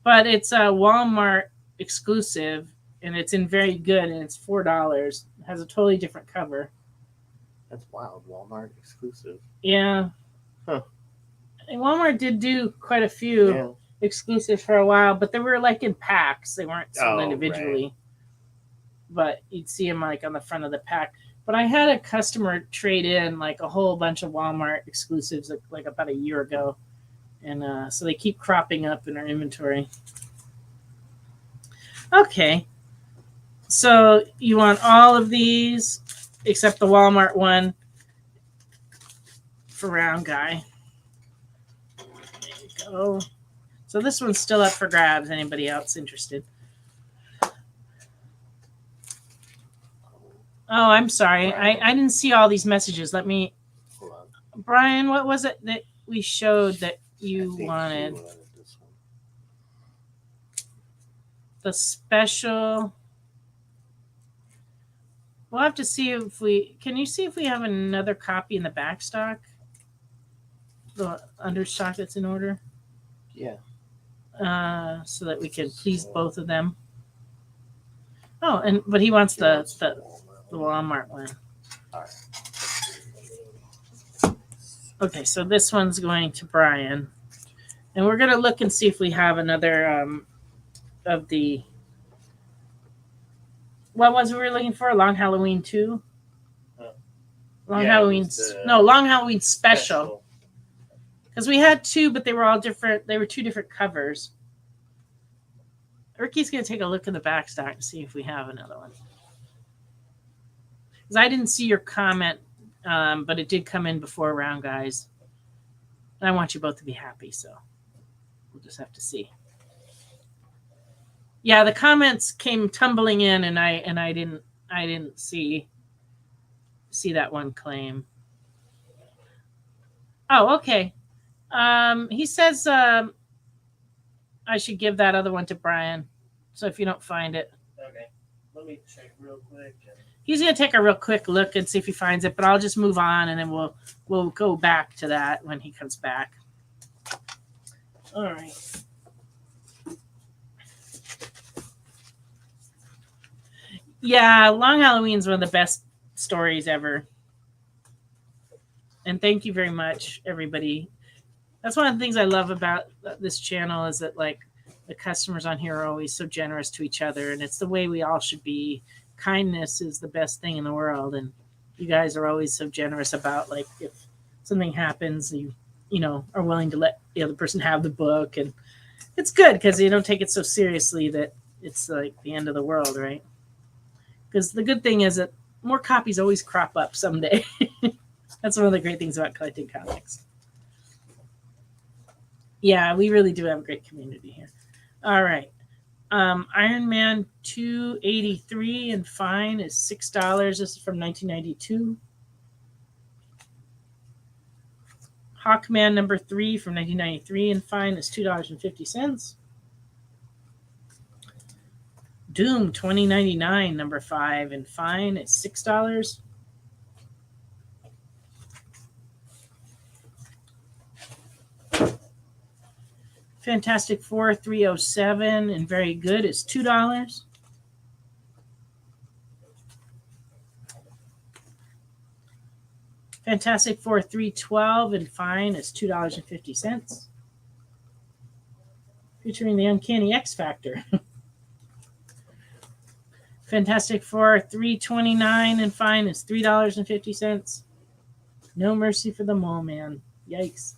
But it's a Walmart exclusive, and it's in very good, and it's $4. It has a totally different cover. That's wild. Walmart exclusive. Yeah. Huh. And Walmart did do quite a few Yeah. exclusives for a while, but they were like in packs. They weren't sold Oh, individually. right. But you'd see them like on the front of the pack. But I had a customer trade in like a whole bunch of Walmart exclusives like about a year ago. And so they keep cropping up in our inventory. Okay. So you want all of these except the Walmart one for Round Guy. There you go. So this one's still up for grabs. Anybody else interested? Oh, I'm sorry. I didn't see all these messages. Let me... Hold on. Brian, what was it that we showed that you I think wanted? she wanted this one. The special... We'll have to see if we... Can you see if we have another copy in the back stock? The under stock that's in order? Yeah. So that we can please both of them. Oh, but he wants the Walmart one. All right. Okay, so this one's going to Brian. And we're going to look and see if we have another of the... What was we were looking for? Long Halloween 2? Long Yeah, Halloween... it was the No, Long Halloween Special. Because we had two, but they were all different. They were two different covers. Ricky's going to take a look in the back stock and see if we have another one. Because I didn't see your comment, but it did come in before Round Guys. And I want you both to be happy, so we'll just have to see. Yeah, the comments came tumbling in, and I didn't see that one claim. Oh, okay. He says I should give that other one to Brian. So if you don't find it. Okay. Let me check real quick. He's going to take a real quick look and see if he finds it, but I'll just move on, and then we'll go back to that when he comes back. All right. Yeah, Long Halloween's one of the best stories ever. And thank you very much, everybody. That's one of the things I love about this channel is that, like, the customers on here are always so generous to each other, and it's the way we all should be. Kindness is the best thing in the world, and you guys are always so generous about, like, if something happens, you know, are willing to let the other person have the book, and it's good because you don't take it so seriously that it's like the end of the world, right? Because the good thing is that more copies always crop up someday. That's one of the great things about collecting comics. Yeah, we really do have a great community here. All right. Iron Man 283 and fine is $6. This is from 1992. Hawkman #3 from 1993 and fine is $2.50. Doom 2099 #5 and fine is $6. Fantastic Four 307 and very good is $2. Fantastic Four 312 and fine is $2.50. Featuring the Uncanny X Factor. Fantastic Four 329 and fine is $3.50. No mercy for the mole man. Yikes.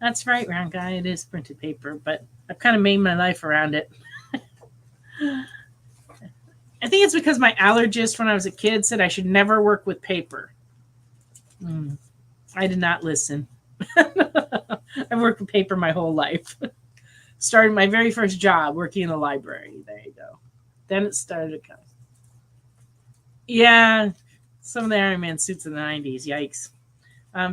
That's right, Round Guy. It is printed paper, but I've kind of made my life around it. I think it's because my allergist when I was a kid said I should never work with paper. I did not listen. I've worked with paper my whole life. Started my very first job working in the library. There you go. Then it started to come. Yeah, some of the Iron Man suits in the 90s. Yikes.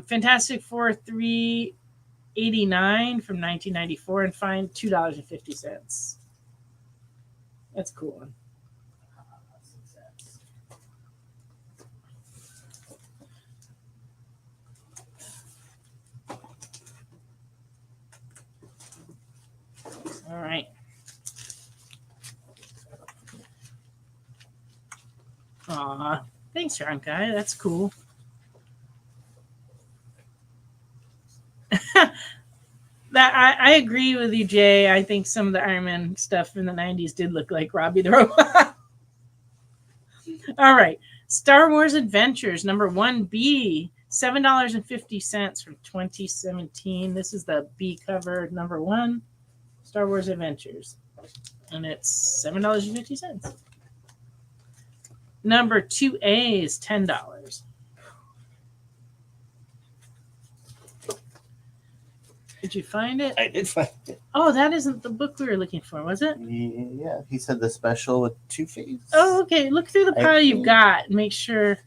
Fantastic Four 389 from 1994 and fine $2.50. That's a cool one. All right. Aw, thanks, Ron Guy. That's cool. I agree with you, Jay. I think some of the Iron Man stuff in the 90s did look like Robbie the Robot. All right. Star Wars Adventures, number 1B, $7.50 from 2017. This is the B cover, number 1, Star Wars Adventures. And it's $7.50. Number 2A is $10. Did you find it? I did find it. Oh, that isn't the book we were looking for, was it? Yeah, he said the special with Two-Face. Oh, okay. Look through the pile you've got and make sure.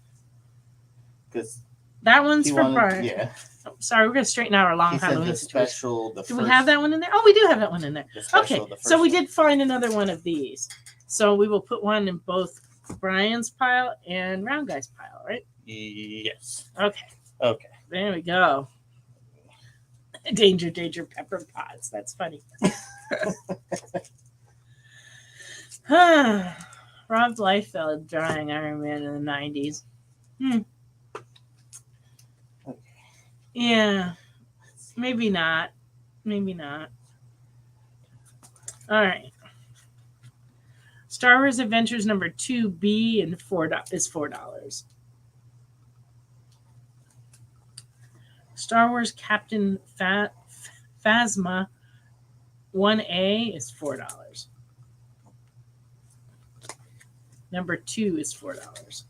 Because that one's for Brian. Yeah. Oh, sorry, we're going to straighten out our long He said Halloween the situation. special, Do we have that one in there? Oh, we do have that one in there. Special, Okay, so we did find another one of these. So we will put one in both Brian's pile and Round Guy's pile, right? Yes. Okay. Okay. There we go. Danger, pepper pots. That's funny. Rob Liefeld drawing Iron Man in the 90s. Yeah. Maybe not. Maybe not. All right. Star Wars Adventures number 2B and $4 is $4. Star Wars Captain Phasma 1A is $4. Number 2 is $4.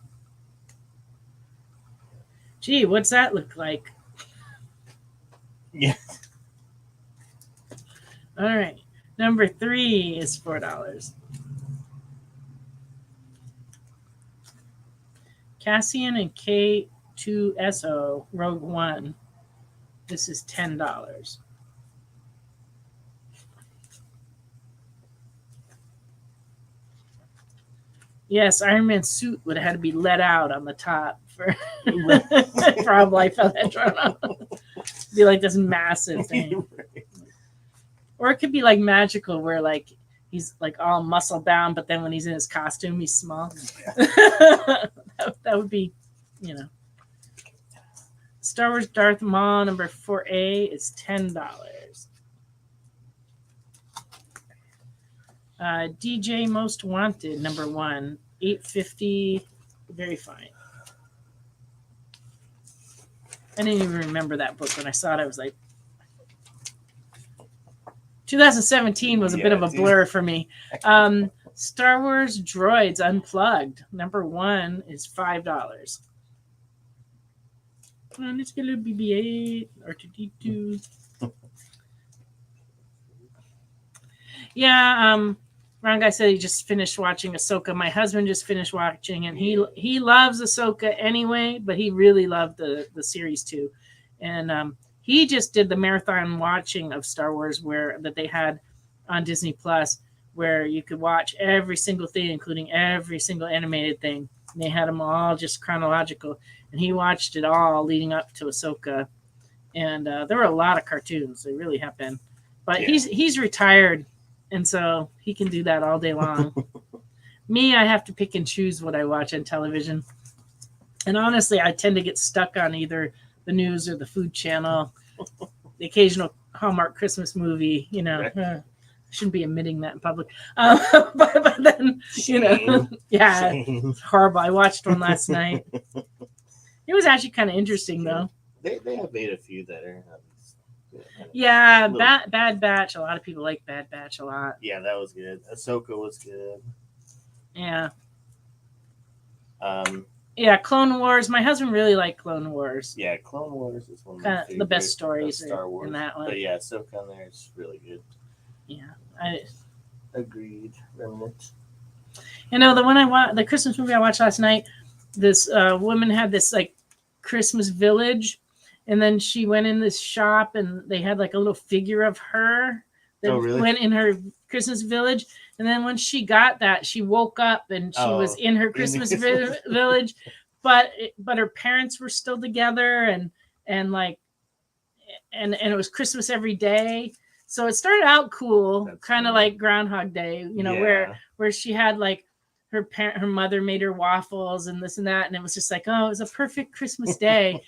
Gee, what's that look like? Yeah. All right. Number 3 is $4. Cassian and K2SO Rogue One. This is $10. Yes, Iron Man's suit would have had to be let out on the top for Rob Liefeld had drawn on. Be like this massive thing. Or it could be like magical where like he's like all muscle bound, but then when he's in his costume, he's small. that would be, you know. Star Wars Darth Maul number 4A is $10. DJ Most Wanted number 1, $8.50. Very fine. I didn't even remember that book when I saw it. I was like, 2017 was a bit of a blur for me. Star Wars Droids Unplugged number 1 is $5. Let's get a little BB-8 R2D2. Yeah, Ron Guy said he just finished watching Ahsoka. My husband just finished watching, and he loves Ahsoka anyway, but he really loved the series too. And he just did the marathon watching of Star Wars that they had on Disney Plus, where you could watch every single thing, including every single animated thing. And they had them all just chronological, and he watched it all leading up to Ahsoka. And there were a lot of cartoons. They really have been. But yeah. He's retired, and so he can do that all day long. Me, I have to pick and choose what I watch on television. And honestly, I tend to get stuck on either the news or the Food Channel, the occasional Hallmark Christmas movie, you know. I shouldn't be admitting that in public. But then, you know, yeah, it's horrible. I watched one last night. It was actually kind of interesting, though. They have made a few that are... Yeah, Bad Batch. A lot of people like Bad Batch a lot. Yeah, that was good. Ahsoka was good. Yeah. Yeah, Clone Wars. My husband really liked Clone Wars. Yeah, Clone Wars is one of the best stories Star Wars in that one. But yeah, Ahsoka on there is really good. Yeah, Agreed. Remnant. You know, the Christmas movie I watched last night. This woman had this like Christmas village, and then she went in this shop, and they had like a little figure of her that went in her Christmas village. And then when she got that, she woke up and she was in her Christmas village, but her parents were still together, and it was Christmas every day. So it started out cool, That's kind of funny. like Groundhog Day, Yeah. where she had like her mother made her waffles and this and that, and it was just like, oh, it was a perfect Christmas day.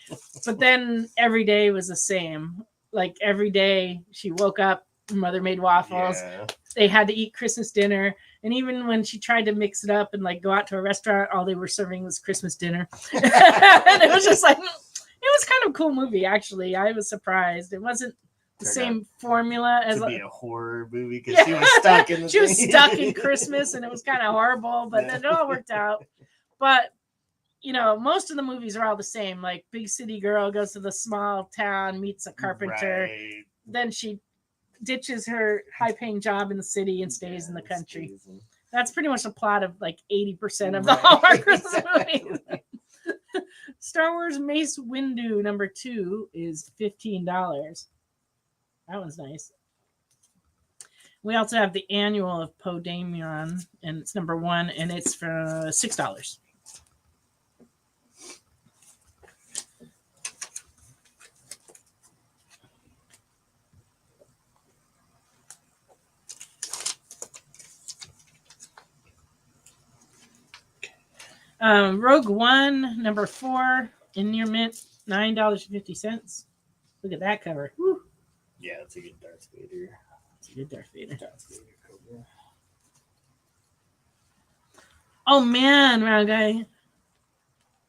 But then every day was the same. Like every day she woke up, her mother made waffles. Yeah. They had to eat Christmas dinner, and even when she tried to mix it up and like go out to a restaurant, all they were serving was Christmas dinner. And it was just like, it was kind of a cool movie, actually. I was surprised. It wasn't the Turned same formula as To be a horror movie because Yeah. she was stuck in the she was thing. stuck in Christmas, and it was kind of horrible, but then it all worked out. But most of the movies are all the same. Like big city girl goes to the small town, meets a carpenter, Right. then she ditches her high-paying job in the city and stays in the country. stays in- That's pretty much the plot of like 80% of the Right. Hallmark Christmas movies. Star Wars Mace Windu #2 is $15. That one's nice. We also have the annual of Poe Dameron, and it's #1, and it's for $6. Rogue One #4 in near mint, $9.50. Look at that cover. Woo. Yeah, it's a good Darth Vader. It's a good Darth Vader. Darth Vader cover. Oh man, round guy,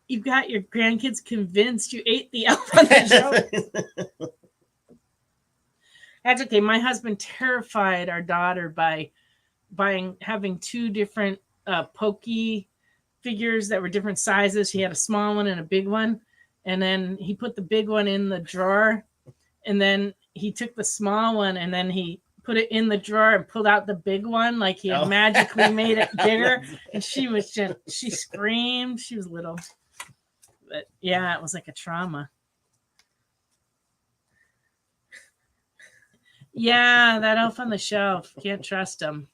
you've got your grandkids convinced you ate the elf on the shelf. That's okay. My husband terrified our daughter by having two different pokey figures that were different sizes. He had a small one and a big one, and then he put the big one in the drawer, and then he took the small one and then he put it in the drawer and pulled out the big one, like he had magically made it bigger. And she screamed. She was little, but yeah, it was like a trauma. Yeah, that elf on the shelf. Can't trust him.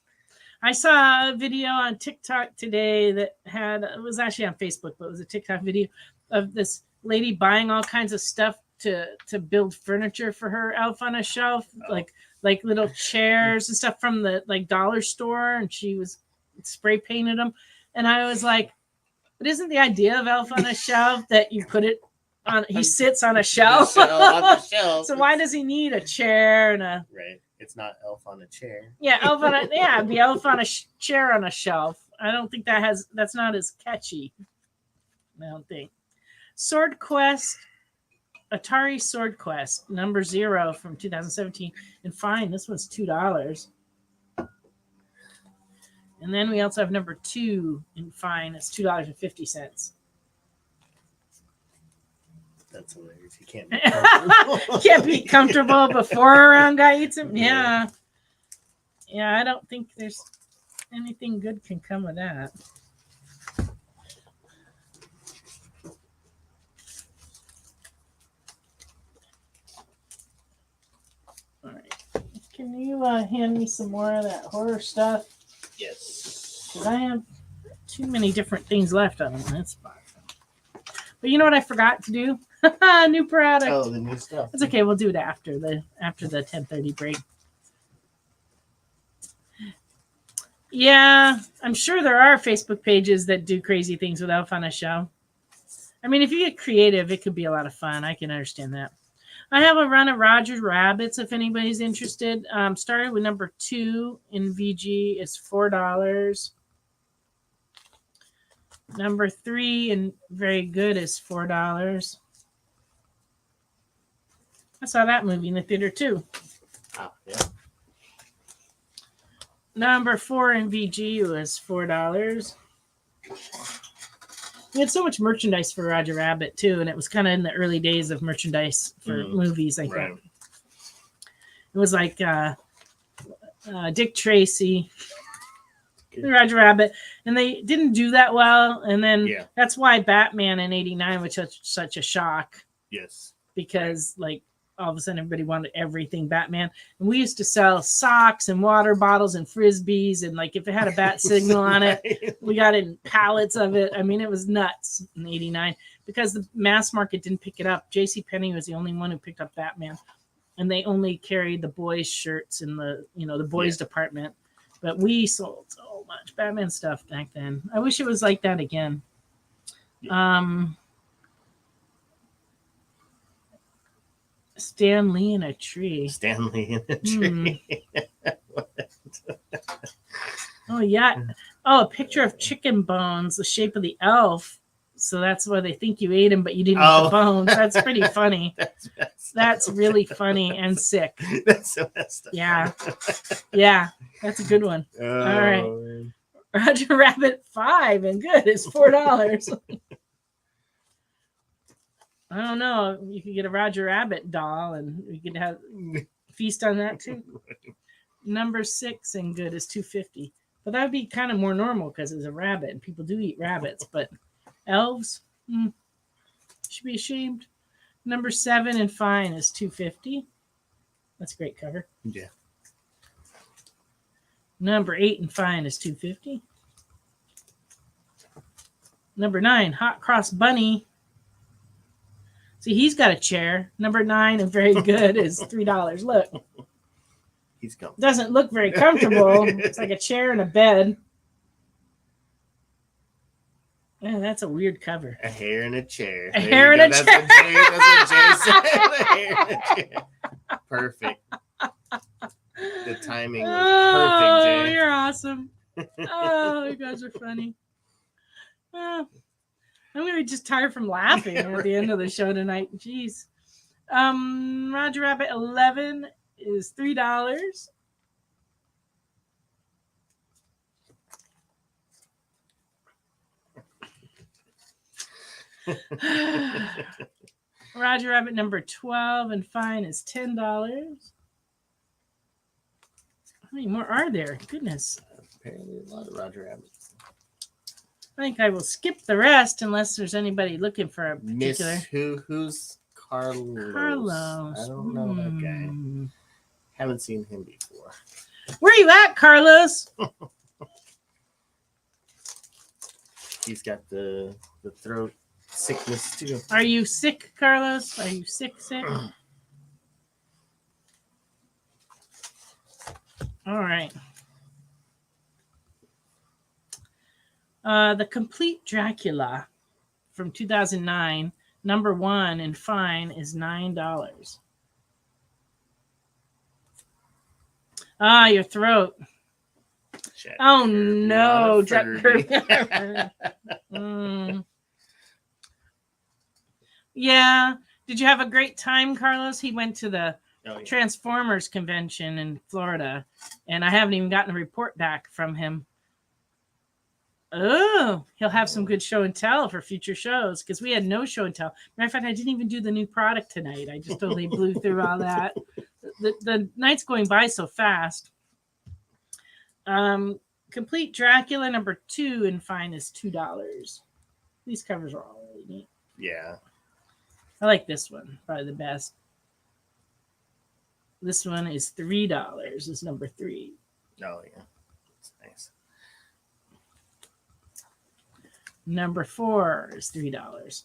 I saw a video on TikTok today that it was actually on Facebook, but it was a TikTok video of this lady buying all kinds of stuff to build furniture for her elf on a shelf, like little chairs and stuff from the like dollar store, and she was spray painted them. And I was like, but isn't the idea of elf on a shelf that you put it on, he sits on a shelf? On the shelf. So why does he need a chair and a Right. It's not elf on a chair. Yeah, it'd be elf on a chair on a shelf. I don't think that's not as catchy. I don't think. Sword Quest, Atari Sword Quest #0 from 2017, and fine, this one's $2. And then we also have #2 in fine. It's $2.50. That's hilarious. You can't be comfortable. Can't be comfortable before a round guy eats him. Yeah. I don't think there's anything good can come of that. All right. Can you hand me some more of that horror stuff? Yes. Because I have too many different things left on this box. But you know what I forgot to do? New product. Oh, the new stuff. It's okay. We'll do it after the 10:30 break. Yeah, I'm sure there are Facebook pages that do crazy things with elf on a shelf. I mean, if you get creative, it could be a lot of fun. I can understand that. I have a run of Roger Rabbits if anybody's interested. Started with #2 in VG. It's $4. #3 and Very Good is $4. I saw that movie in the theater too. Oh, yeah. #4 in VG was $4. We had so much merchandise for Roger Rabbit too, and it was kind of in the early days of merchandise for movies like that. It was like Dick Tracy, Roger Rabbit, and they didn't do that well. And then that's why Batman in '89 was such a shock. Yes. Because like all of a sudden everybody wanted everything Batman. And we used to sell socks and water bottles and frisbees, and like if it had a bat signal on it, we got in pallets of it. I mean, it was nuts in '89 because the mass market didn't pick it up. JCPenney was the only one who picked up Batman. and they only carried the boys' shirts in the the boys' department. But we sold so much Batman stuff back then. I wish it was like that again. Stan Lee in a tree. Stanley in a tree. Oh yeah. Oh, a picture of chicken bones, the shape of the elf. So that's why they think you ate him, but you didn't eat the bones. That's pretty funny. That's really funny and sick. That's so messed up. Yeah. Yeah. That's a good one. Oh, all right. man. Roger Rabbit 5 and good. It's $4. I don't know. You could get a Roger Rabbit doll and you could have feast on that too. Number 6 and good is $2.50. But that would be kind of more normal because it's a rabbit and people do eat rabbits. But elves should be ashamed. Number 7 and fine is $2.50. That's a great cover. Yeah. Number 8 and fine is $2.50. Number 9, Hot Cross Bunny. See, he's got a chair. Number 9 and very good is $3. Look. He's coming. Doesn't look very comfortable. It's like a chair and a bed. Yeah, that's a weird cover. A hair in a chair. A hair in a chair. That's what Jay said. A hair in a chair. Perfect. The timing was perfect, Jay. You're awesome. Oh, you guys are funny. I'm going to be just tired from laughing at the end of the show tonight. Jeez. Roger Rabbit 11 is $3. Roger Rabbit number 12 and fine is $10. How many more are there? Goodness. Apparently a lot of Roger Rabbits. I think I will skip the rest unless there's anybody looking for a particular. Who's Carlos? Carlos. I don't know that guy. Haven't seen him before. Where you at, Carlos? He's got the throat sickness too. Are you sick, Carlos? Are you sick? All right. The Complete Dracula from 2009, number 1 and fine is $9. Ah, your throat. Jack Oh Kirby, no, not Jack Kirby. Kirby. Yeah. Did you have a great time, Carlos? He went to the Transformers convention in Florida, and I haven't even gotten a report back from him. Oh, he'll have some good show and tell for future shows because we had no show and tell. Matter of fact, I didn't even do the new product tonight. I just totally blew through all that. The night's going by so fast. Complete Dracula number 2 and fine is $2. These covers are all really neat. Yeah. I like this one, probably the best. This one is $3. Is number 3. Oh yeah, it's nice. Number 4 is $3.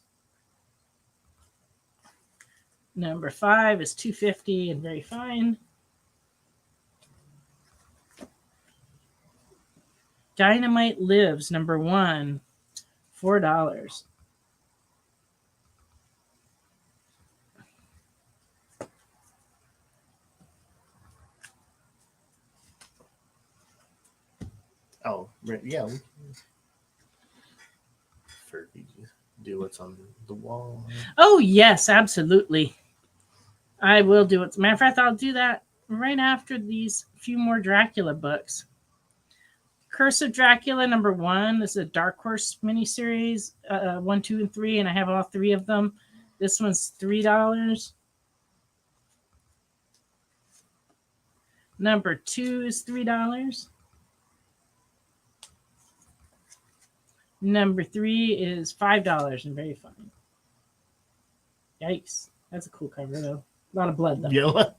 Number 5 is $2.50 and very fine. Dynamite Lives, number 1, $4. Oh, yeah. Fergie, do what's on the wall. Oh, yes, absolutely. I will do it. As a matter of fact, I'll do that right after these few more Dracula books. Curse of Dracula, number 1. This is a Dark Horse miniseries, 1, 2, and 3, and I have all 3 of them. This one's $3. Number 2 is $3. Number 3 is $5 and very fine. Yikes. That's a cool cover, though. A lot of blood, though. Yellow.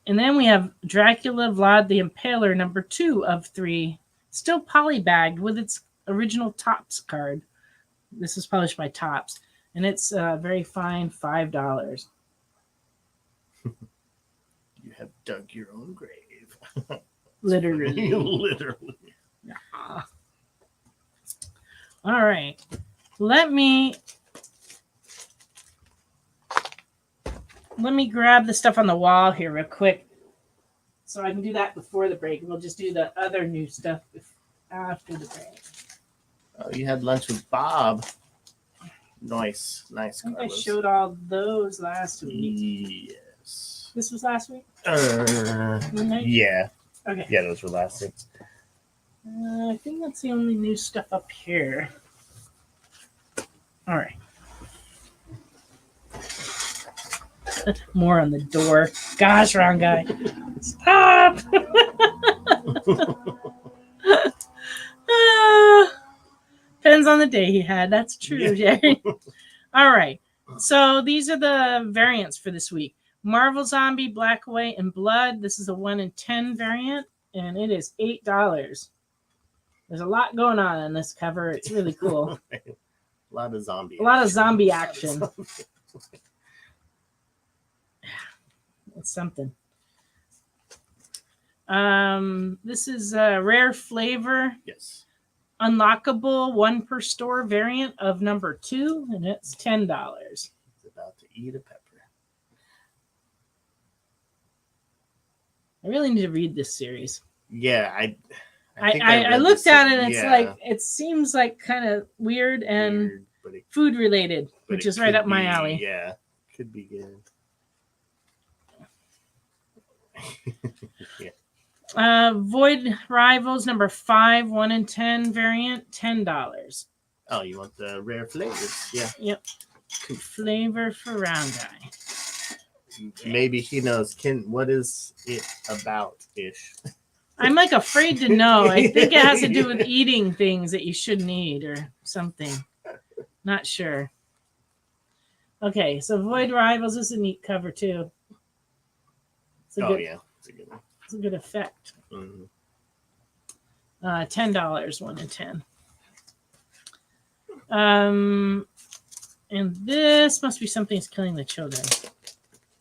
And then we have Dracula Vlad the Impaler, number 2 of 3. Still polybagged with its original Topps card. This is published by Topps. and it's very fine, $5. You have dug your own grave. Literally. Literally. Yeah. All right. Let me grab the stuff on the wall here real quick, so I can do that before the break. We'll just do the other new stuff after the break. Oh, you had lunch with Bob. Nice, I think I Carlos. showed all those last week. Yes. This was last week? Yeah. Okay. Yeah, those were last week's. I think that's the only new stuff up here. All right. More on the door. Gosh, wrong guy. Stop! Depends on the day he had. That's true, Jerry. All right. So these are the variants for this week. Marvel Zombie, Black, White, and Blood. This is a 1 in 10 variant, and it is $8. There's a lot going on in this cover. It's really cool. A lot of zombie. A lot of zombie action. It's something. This is a rare flavor. Yes. Unlockable 1 per store variant of number 2, and it's $10. He's about to eat a pepper. I really need to read this series. Yeah, I I looked at it and it's like, it seems like kind of weird and weird, but food related, which it is right could up my be- alley. Yeah, could be good. Void Rivals number 5, 1 in 10 variant, $10. Oh, you want the rare flavors? Yeah. Yep. Flavor for round eye. Maybe he knows. What is it about ish? I'm like afraid to know. I think it has to do with eating things that you shouldn't eat or something. Not sure. Okay, so Void Rivals is a neat cover too. It's a good, Yeah, it's a good one. it's a good effect. Mm-hmm. $10, 1 in 10. And this must be something's killing the children.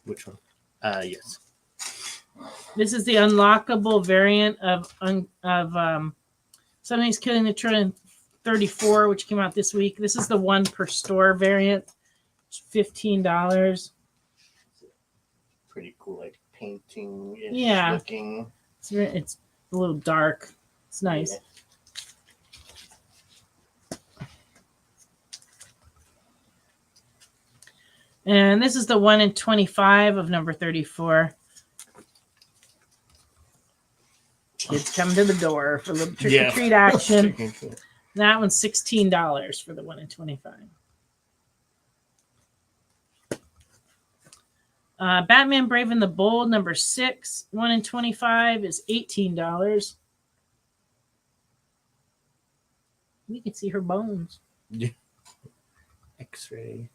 Which one? Yes. This is the unlockable variant of Something's Killing the Children 34, which came out this week. This is the 1 per store variant. It's $15. Pretty cool, like painting looking. It's a little dark. It's nice. Yeah. And this is the 1 in 25 of number 34. Kids come to the door for a little trick-or-treat action. That one's $16 for the 1 in 25. Batman Brave and the Bold, number 6, 1 in 25 is $18. We can see her bones. Yeah. X-ray.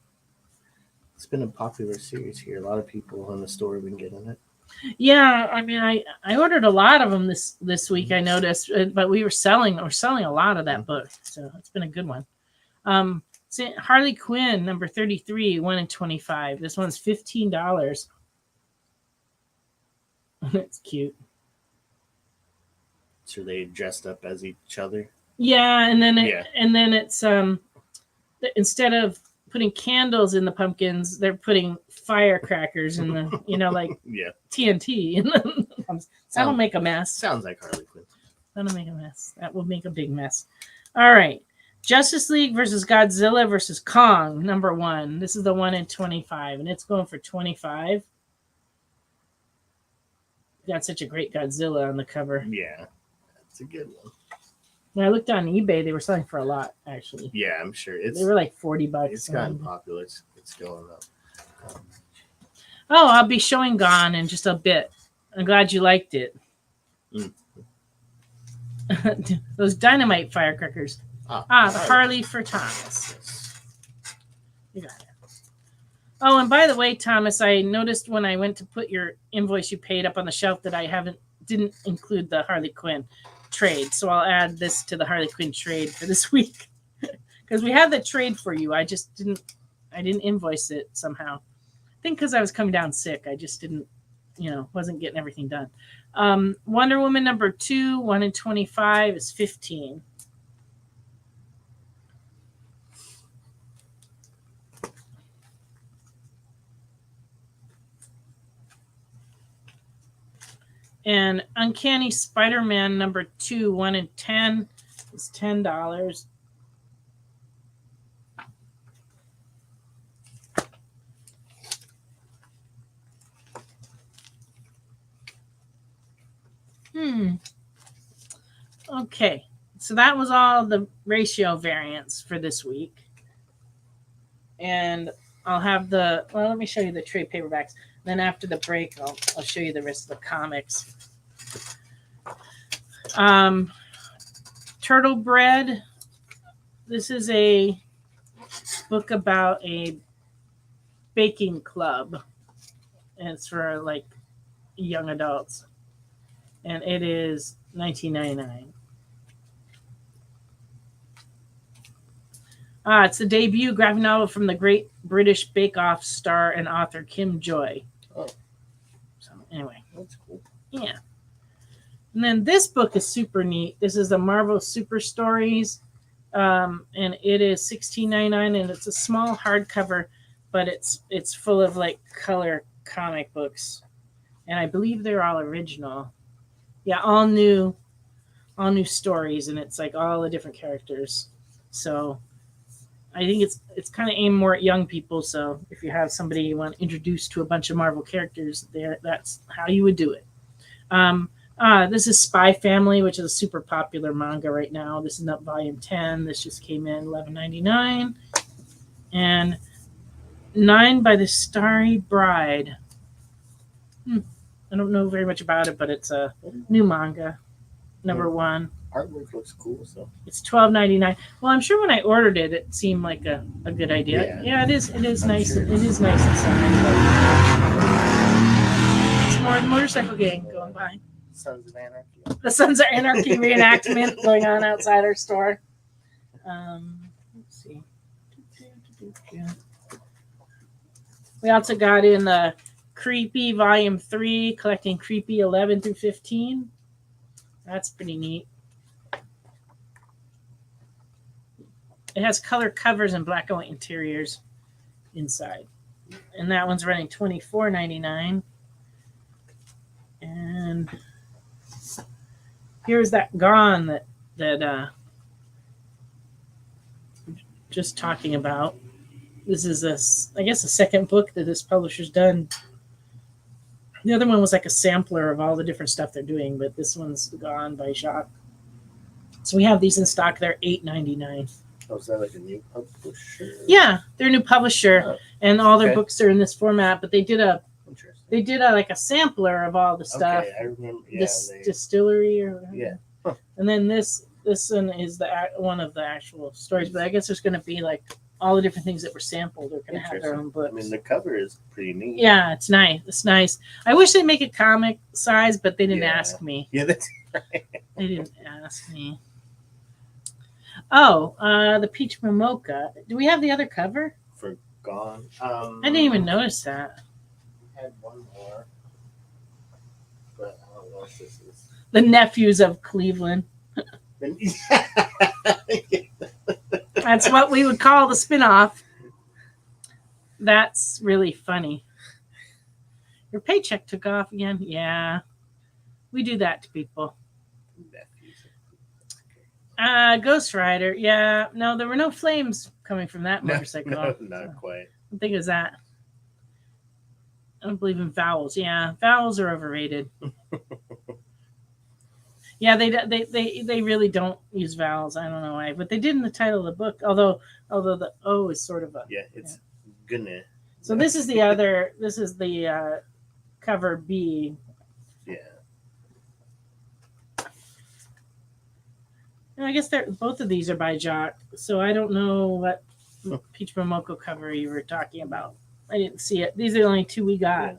It's been a popular series here. A lot of people in the store have been getting it. Yeah, I mean, I ordered a lot of them this week. I noticed, but we're selling a lot of that book, so it's been a good one. Harley Quinn, number 33, 1 in 25. This one's $15. It's cute. So they dressed up as each other. Yeah, and then it's instead of putting candles in the pumpkins, they're putting firecrackers in the like TNT in them. That'll make a mess. Sounds like Harley Quinn. That'll make a mess. That will make a big mess. All right. Justice League versus Godzilla versus Kong, number 1. This is the 1 in 25, and it's going for $25. Got such a great Godzilla on the cover. Yeah, that's a good one. When I looked on eBay, they were selling for a lot, actually. Yeah, I'm sure They were like $40. It's gotten popular. It's going up. Oh, I'll be showing Gone in just a bit. I'm glad you liked it. Those dynamite firecrackers. The Harley for Thomas. You got it. Oh, and by the way, Thomas, I noticed when I went to put your invoice you paid up on the shelf that I didn't include the Harley Quinn trade. So I'll add this to the Harley Quinn trade for this week. Because we have the trade for you. I just didn't I didn't invoice it somehow. I think because I was coming down sick. I just didn't, wasn't getting everything done. Wonder Woman number 2, 1 in 25 is 15. And Uncanny Spider-Man number 2, 1 in 10 is $10. Okay, so that was all the ratio variants for this week. And I'll have let me show you the trade paperbacks. Then after the break, I'll show you the rest of the comics. Turtle Bread. This is a book about a baking club. And it's for like young adults. And it is $19.99. It's the debut graphic novel from the Great British Bake Off star and author Kim Joy. Oh. So anyway. That's cool. Yeah. And then this book is super neat. This is the Marvel Super Stories. And it is $16.99, and it's a small hardcover, but it's full of like color comic books. And I believe they're all original. Yeah, all new stories, and it's like all the different characters. So I think it's kind of aimed more at young people. So if you have somebody you want introduced to a bunch of Marvel characters, that's how you would do it. This is Spy Family, which is a super popular manga right now. This is not volume 10. This just came in $11.99. And 9 by the Starry Bride. I don't know very much about it, but it's a new manga, number 1. Artwork looks cool, so It's $12.99. Well, I'm sure when I ordered it, it seemed like a good idea. Yeah, it is. It is nice. Sure. It is nice inside. It's more the motorcycle gang going by. Sons of Anarchy. The Sons of Anarchy reenactment going on outside our store. Let's see. We also got in the Creepy Volume 3, collecting Creepy 11 through 15. That's pretty neat. It has color covers and black and white interiors inside. And that one's running $24.99. And here's that Gone that just talking about. This is I guess the second book that this publisher's done. The other one was like a sampler of all the different stuff they're doing, but this one's Gone by Jacques. So we have these in stock. They're $8.99. Oh, is that like a new publisher? Yeah, they're a new publisher, Oh, and all their okay. books are in this format. But they did a interesting. like a sampler of all the stuff. Okay, I remember. Yeah, This distillery or whatever. yeah. Huh. And then this one is one of the actual stories. But I guess there's going to be like all the different things that were sampled. They're going to have their own books. I mean, the cover is pretty neat. Yeah, it's nice. It's nice. I wish they'd make it comic size, but they didn't Yeah. ask me. Yeah, that's right. They didn't ask me. Oh, the Peach Momoka. Do we have the other cover? For Gone. I didn't even notice that. I had one more, but I don't know if this is. The Nephews of Cleveland. That's what we would call the spinoff. That's really funny. Your paycheck took off again? Yeah. We do that to people. Ghost Rider. Yeah. No, there were no flames coming from that motorcycle. No, not quite. I think it's that. I don't believe in vowels. Yeah, vowels are overrated. Yeah, they really don't use vowels. I don't know why, but they did in the title of the book. Although the O is sort of a It's gonna. So this is the other. This is the cover B. Yeah. And I guess both of these are by Jacques. So I don't know what Peach Momoko cover you were talking about. I didn't see it. These are the only two we got.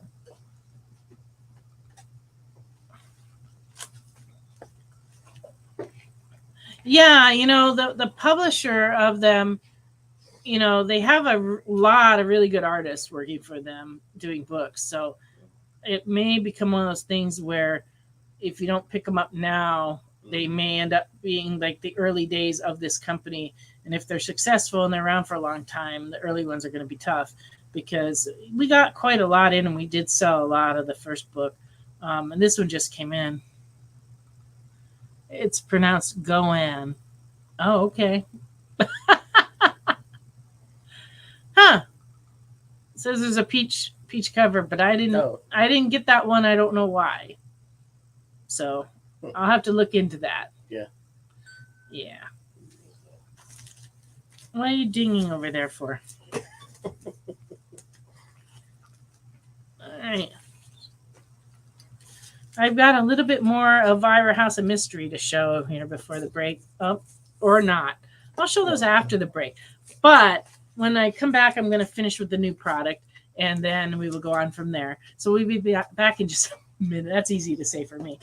Yeah, the publisher of them they have a lot of really good artists working for them doing books. So it may become one of those things where if you don't pick them up now, they may end up being like the early days of this company. And if they're successful and they're around for a long time, the early ones are going to be tough because we got quite a lot in and we did sell a lot of the first book. And this one just came in. It's pronounced Goan. Oh, okay. Huh. It says there's a peach cover, but I didn't get that one. I don't know why. So I'll have to look into that. Yeah. Yeah. What are you dinging over there for? All right. I've got a little bit more of Ira House of Mystery to show here before the break. Or not. I'll show those after the break. But when I come back, I'm going to finish with the new product, and then we will go on from there. So we'll be back in just a minute. That's easy to say for me.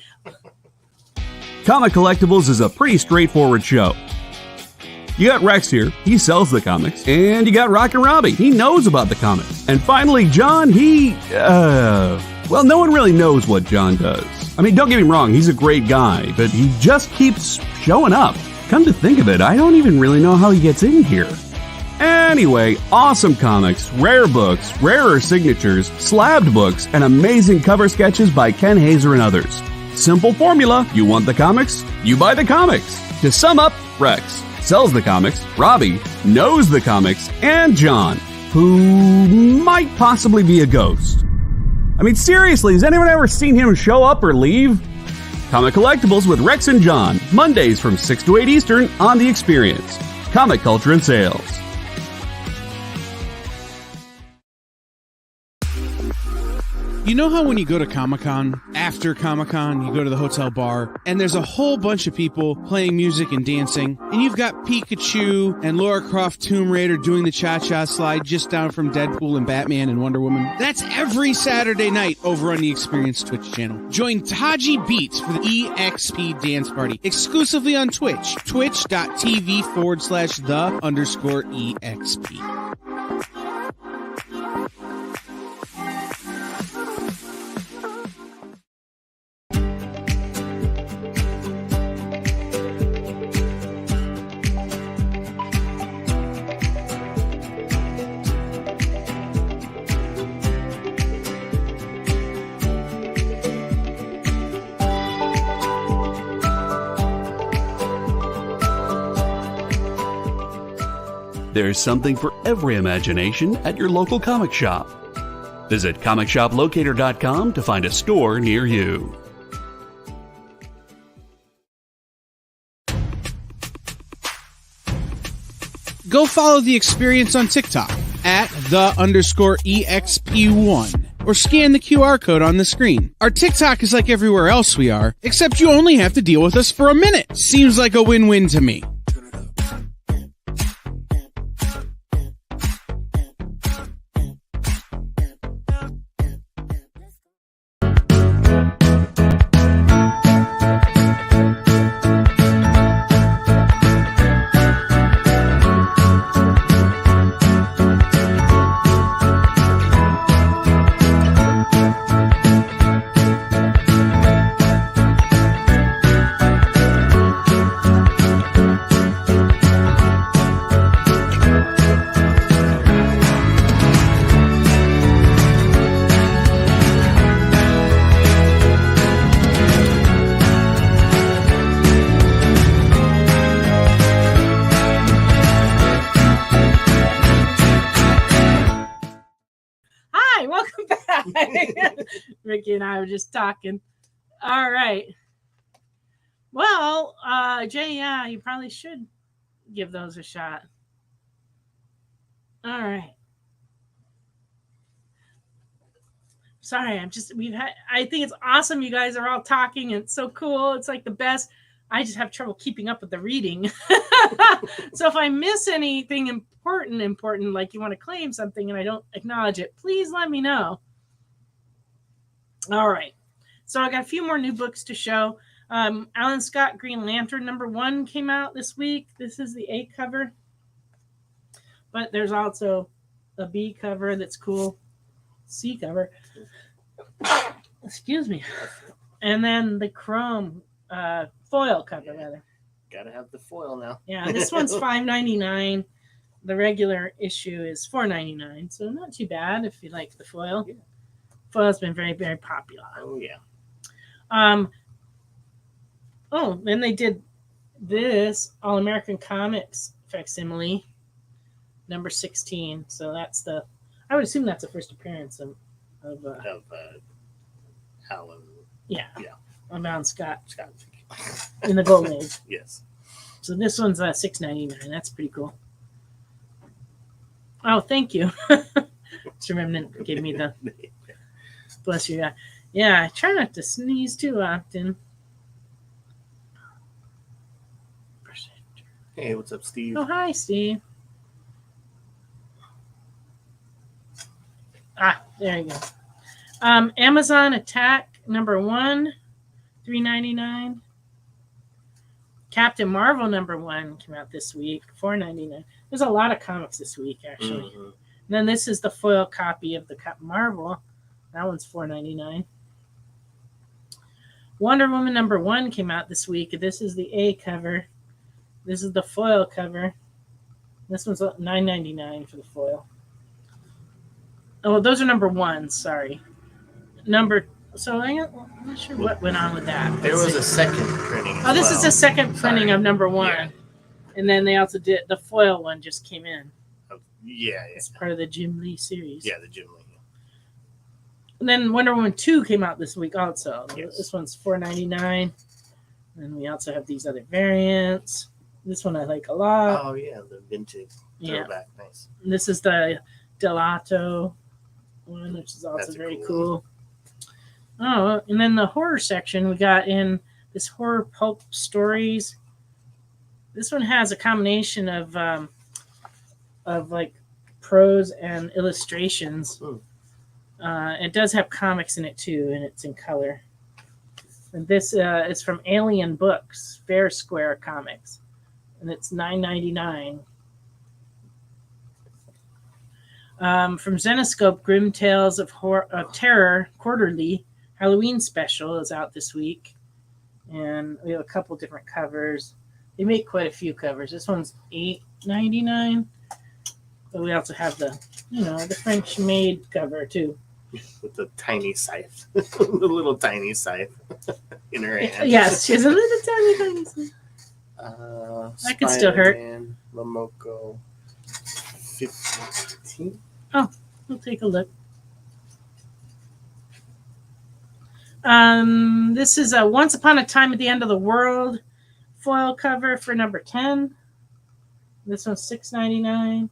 Comic Collectibles is a pretty straightforward show. You got Rex here, he sells the comics, and you got Rockin' Robbie, he knows about the comics. And finally, John, well, no one really knows what John does. I mean, don't get me wrong, he's a great guy, but he just keeps showing up. Come to think of it, I don't even really know how he gets in here. Anyway, awesome comics, rare books, rarer signatures, slabbed books, and amazing cover sketches by Ken Hazer and others. Simple formula, you want the comics, you buy the comics. To sum up, Rex sells the comics, Robbie knows the comics, and John, who might possibly be a ghost. I mean, seriously, has anyone ever seen him show up or leave? Comic Collectibles with Rex and John, Mondays from 6 to 8 Eastern on The Experience. Comic Culture and Sales. You know how when you go to Comic-Con, after Comic-Con, you go to the hotel bar, and there's a whole bunch of people playing music and dancing, and you've got Pikachu and Lara Croft Tomb Raider doing the cha-cha slide just down from Deadpool and Batman and Wonder Woman? That's every Saturday night over on the Experience Twitch channel. Join Taji Beats for the EXP Dance Party, exclusively on Twitch, twitch.tv/the_EXP. There's something for every imagination at your local comic shop. Visit comicshoplocator.com to find a store near you. Go follow The Experience on TikTok at @the_EXP1 or scan the QR code on the screen. Our TikTok is like everywhere else we are, except you only have to deal with us for a minute. Seems like a win-win to me. Ricky and I were just talking. All right. Well, Jay, yeah, you probably should give those a shot. All right. Sorry, I think it's awesome. You guys are all talking. And it's so cool. It's like the best. I just have trouble keeping up with the reading. So if I miss anything important, like you want to claim something and I don't acknowledge it, please let me know. All right. So I got a few more new books to show. Alan Scott Green Lantern #1 came out this week. This is the A cover. But there's also a B cover that's cool. C cover. Excuse me. And then the chrome foil cover, rather. Gotta have the foil now. Yeah, this one's $5.99. The regular issue is $4.99, so not too bad if you like the foil. Yeah. Foil's been very, very popular. Oh yeah. Oh, then they did this All American Comics facsimile, number 16. So that's I would assume that's the first appearance of Alan. Yeah. Alan Scott Scott. in the Golden Age. Yes. So this one's $6.99. That's pretty cool. Oh, thank you. Mr. Remnant gave me the bless you. Yeah, I try not to sneeze too often. Hey, what's up, Steve? Oh, hi, Steve. There you go. Amazon Attack number 1, $3.99. Captain Marvel number 1 came out this week, $4.99. There's a lot of comics this week, actually. Mm-hmm. And then this is the foil copy of the Captain Marvel. That one's $4.99. Wonder Woman number 1 came out this week. This is the A cover. This is the foil cover. This one's $9.99 for the foil. Oh, those are number 1s. Sorry. So I'm not sure what went on with that. There was a second printing. Oh, this is the second printing of number 1. Yeah. And then they also did the foil one just came in. Yeah. It's part of the Jim Lee series. Yeah, the Jim Lee. And then Wonder Woman 2 came out this week also. Yes. This one's $4.99. And we also have these other variants. This one I like a lot. Oh yeah, the vintage throwback. Nice. And this is the Delato one, which is also That's a very cool cool. Oh, and then the horror section we got in this horror pulp stories. This one has a combination of like prose and illustrations. It does have comics in it too, and it's in color. And this is from Alien Books, Fair Square Comics, and it's $9.99. From Zenoscope, Grim Tales of Terror Quarterly Halloween Special is out this week, and we have a couple different covers. They make quite a few covers. This one's $8.99, but we also have the French made cover too. With the tiny scythe, the little tiny scythe in her hand. Yes, she has a little tiny scythe. That could still hurt. Spider-Man, Momoko, 15. We'll take a look. This is a Once Upon a Time at the End of the World foil cover for number 10. This one's $6.99.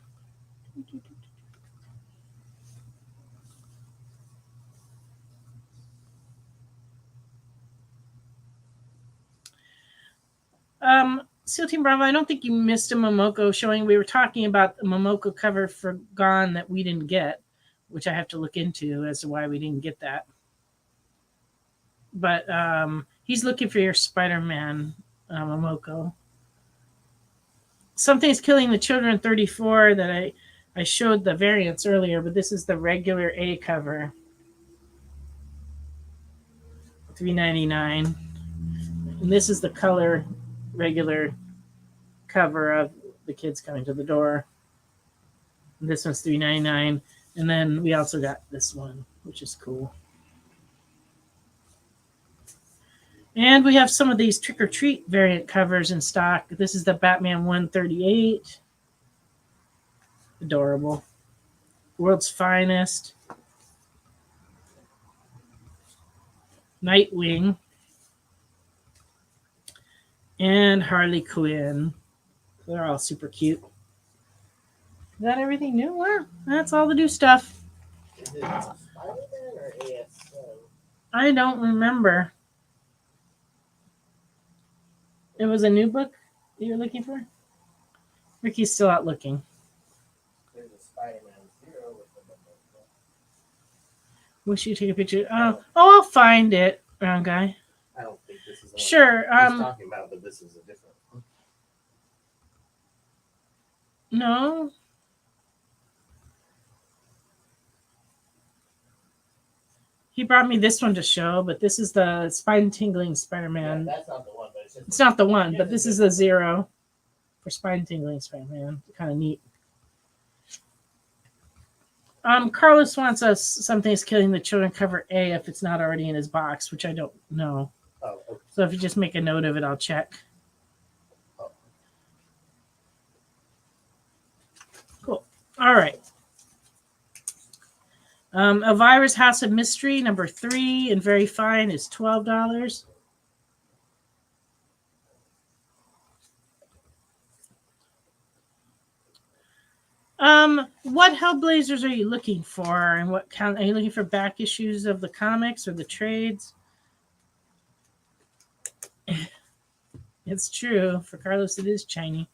SEAL Team Bravo, I don't think you missed a Momoko showing. We were talking about the Momoko cover for Gone that we didn't get, which I have to look into as to why we didn't get that. But he's looking for your Spider-Man Momoko. Something's Killing the Children 34 that I showed the variants earlier, but this is the regular A cover. $3.99. And this is the color regular cover of the kids coming to the door. And this one's $3.99. And then we also got this one, which is cool. And we have some of these Trick or Treat variant covers in stock. This is the Batman 138. Adorable. World's Finest. Nightwing. And Harley Quinn. They're all super cute. Is that everything new? Wow, that's all the new stuff. Is it Spider-Man or ASM? I don't remember. It was a new book that you're looking for? Ricky's still out looking. There's a Spider-Man 0 with the Momoko. Wish you take a picture. Oh, I'll find it, round guy. I don't think this is the Sure. one he's talking about, but this is a different one. No. He brought me this one to show, but this is the spine-tingling Spider-Man. That's not the one, but It's not the one, but this is the 0 for spine-tingling Spider-Man. Kind of neat. Carlos wants us Something's Killing the Children cover A if it's not already in his box, which I don't know. Oh, okay. So if you just make a note of it, I'll check. Cool. All right. Elvira's House of Mystery, number 3, and very fine is $12. What Hellblazers are you looking for, and what kind? Are you looking for back issues of the comics or the trades? It's true for Carlos. It is shiny.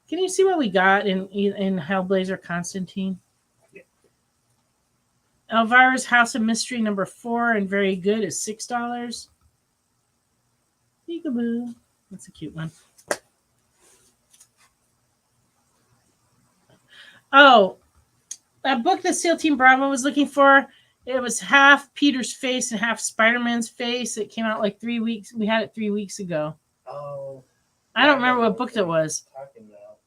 Can you see what we got in Hellblazer Constantine? Elvira's House of Mystery, number 4, and very good is $6. Peekaboo. That's a cute one. Oh, that book that SEAL Team Bravo was looking for, it was half Peter's face and half Spider-Man's face. It came out like 3 weeks. We had it 3 weeks ago. Oh. I don't remember what book it was. Talking now.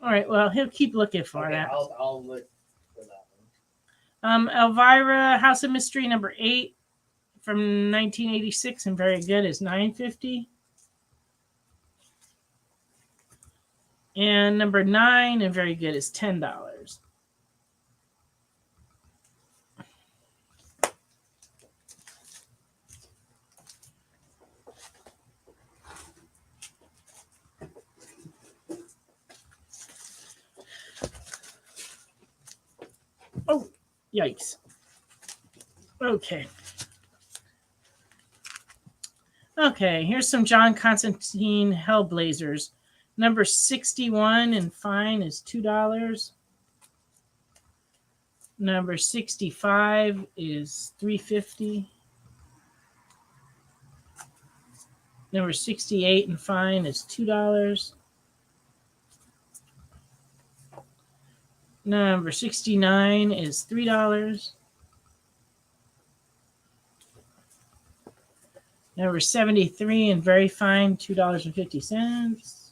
All right, well, he'll keep looking for that. I'll look for that one. Elvira House of Mystery number 8 from 1986 and very good is $9.50. And number 9 and very good is $10. Oh, yikes. Okay. Okay, here's some John Constantine Hellblazers. Number 61 and fine is $2. Number 65 is $3.50. Number 68 and fine is $2. Number 69 is $3. Number 73 and very fine, $2.50.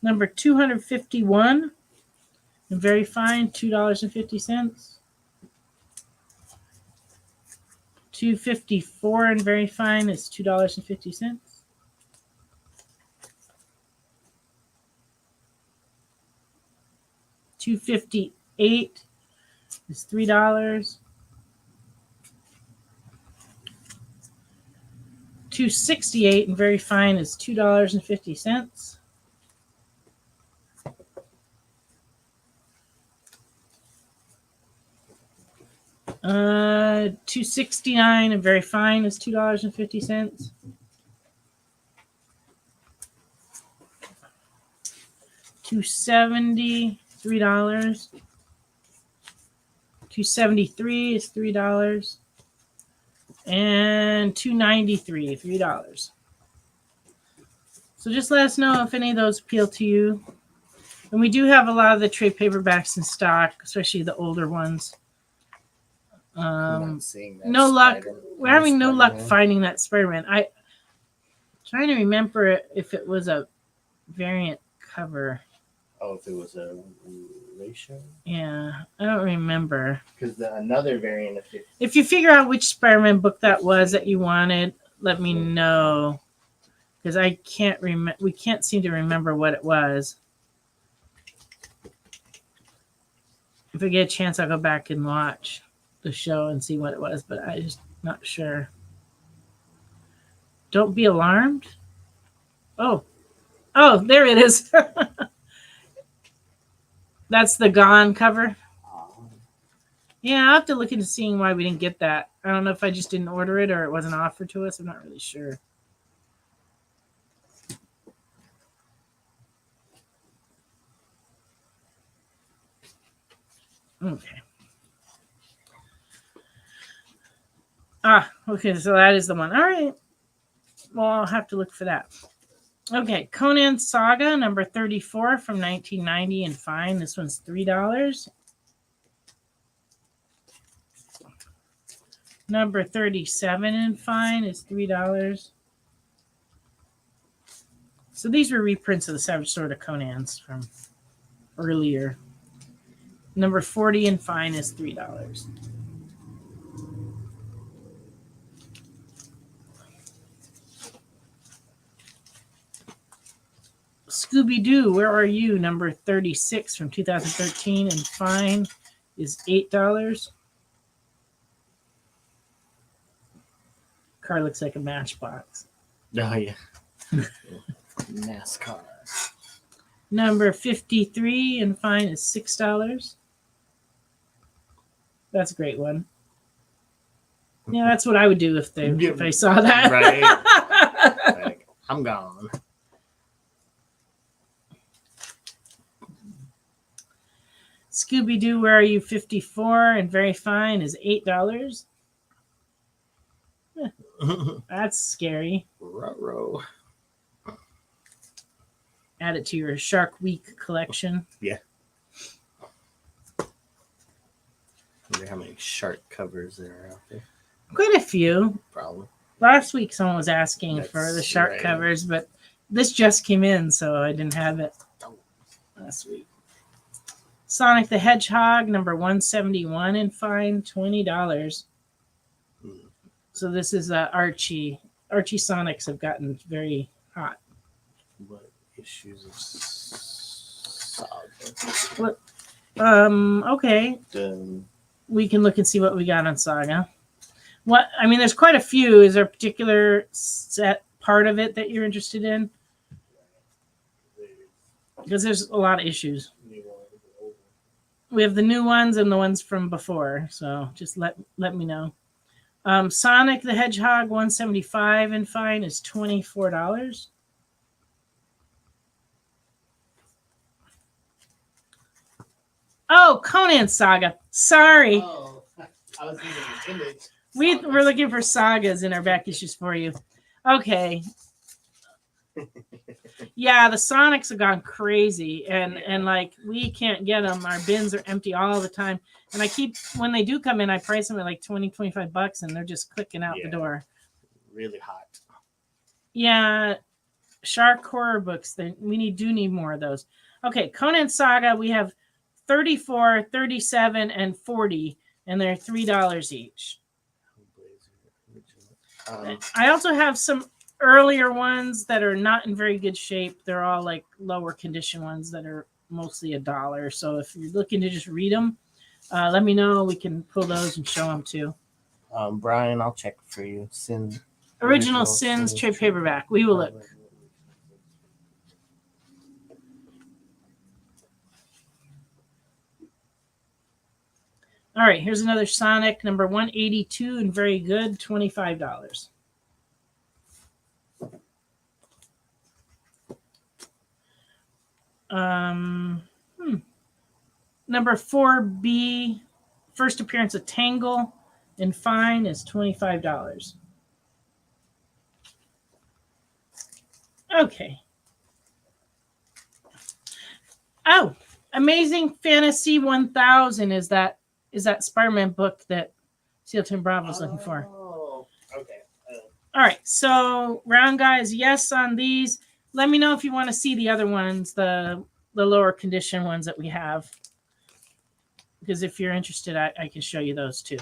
Number 251 and very fine, $2.50. 254 and very fine is $2.50. 258 is $3. 268 and very fine is $2.50. 269 and very fine is $2.50. 270, $3. 273 is $3. And 293, $3. So just let us know if any of those appeal to you. And we do have a lot of the trade paperbacks in stock, especially the older ones. No luck. We're having no luck finding that Spider-Man. I'm trying to remember if it was a variant cover. Oh, if it was a ratio? Yeah, I don't remember. Because another variant of 50. If you figure out which Spider-Man book that was that you wanted, let me know. Because I can't remember. We can't seem to remember what it was. If I get a chance, I'll go back and watch the show and see what it was, but I'm just not sure. Don't be alarmed. Oh, there it is. That's the Gone cover. Yeah, I'll have to look into seeing why we didn't get that. I don't know if I just didn't order it or it wasn't offered to us. I'm not really sure. Okay. Okay, so that is the one. All right. Well, I'll have to look for that. Okay, Conan Saga number 34 from 1990 and fine. This one's $3. Number 37 and fine is $3. So these were reprints of the Savage Sword of Conan's from earlier. Number 40 and fine is $3. Scooby-Doo, Where Are You? Number 36 from 2013 and fine is $8. Car looks like a matchbox. Oh, yeah. NASCAR. Number 53 and fine is $6. That's a great one. Yeah, that's what I would do if I saw that. Right. Like, I'm gone. Scooby-Doo, Where Are You? 54 and very fine is $8. That's scary. Ruh-roh. Add it to your Shark Week collection. Yeah. I wonder how many shark covers there are out there. Quite a few. Probably. Last week someone was asking That's for the shark right. covers, but this just came in, so I didn't have it last week. Sonic the Hedgehog, number 171 and fine, $20. So this is Archie. Archie Sonics have gotten very hot. What issues of Saga? What? Okay. We can look and see what we got on Saga. There's quite a few. Is there a particular set part of it that you're interested in? Because there's a lot of issues. We have the new ones and the ones from before, so just let me know. Sonic the Hedgehog 175 and fine is $24. Oh, Conan Saga. Sorry. Oh, I was thinking of Image. We're looking for sagas in our back issues for you. Okay. Yeah, the Sonics have gone crazy, and like we can't get them. Our bins are empty all the time, and when they do come in, I price them at like $20-$25, and they're just clicking out the door. Really hot. Yeah, Shark horror books. We do need more of those. Okay, Conan Saga. We have 34, 37, and 40, and they're $3 each. I also have some earlier ones that are not in very good shape. They're all like lower condition ones that are mostly $1. So if you're looking to just read them, let me know. We can pull those and show them too. Brian, I'll check for you. Original Sins trade paperback. We will look. All right, here's another Sonic, number 182 and very good, $25. Number 4B, first appearance of Tangle and fine is $25. Okay. Oh, Amazing Fantasy 1000 is that Spider-Man book that Seal Team Bravo was looking for. Oh, okay. All right, so round guys, yes on these. Let me know if you want to see the other ones, the lower condition ones that we have. Because if you're interested, I can show you those too.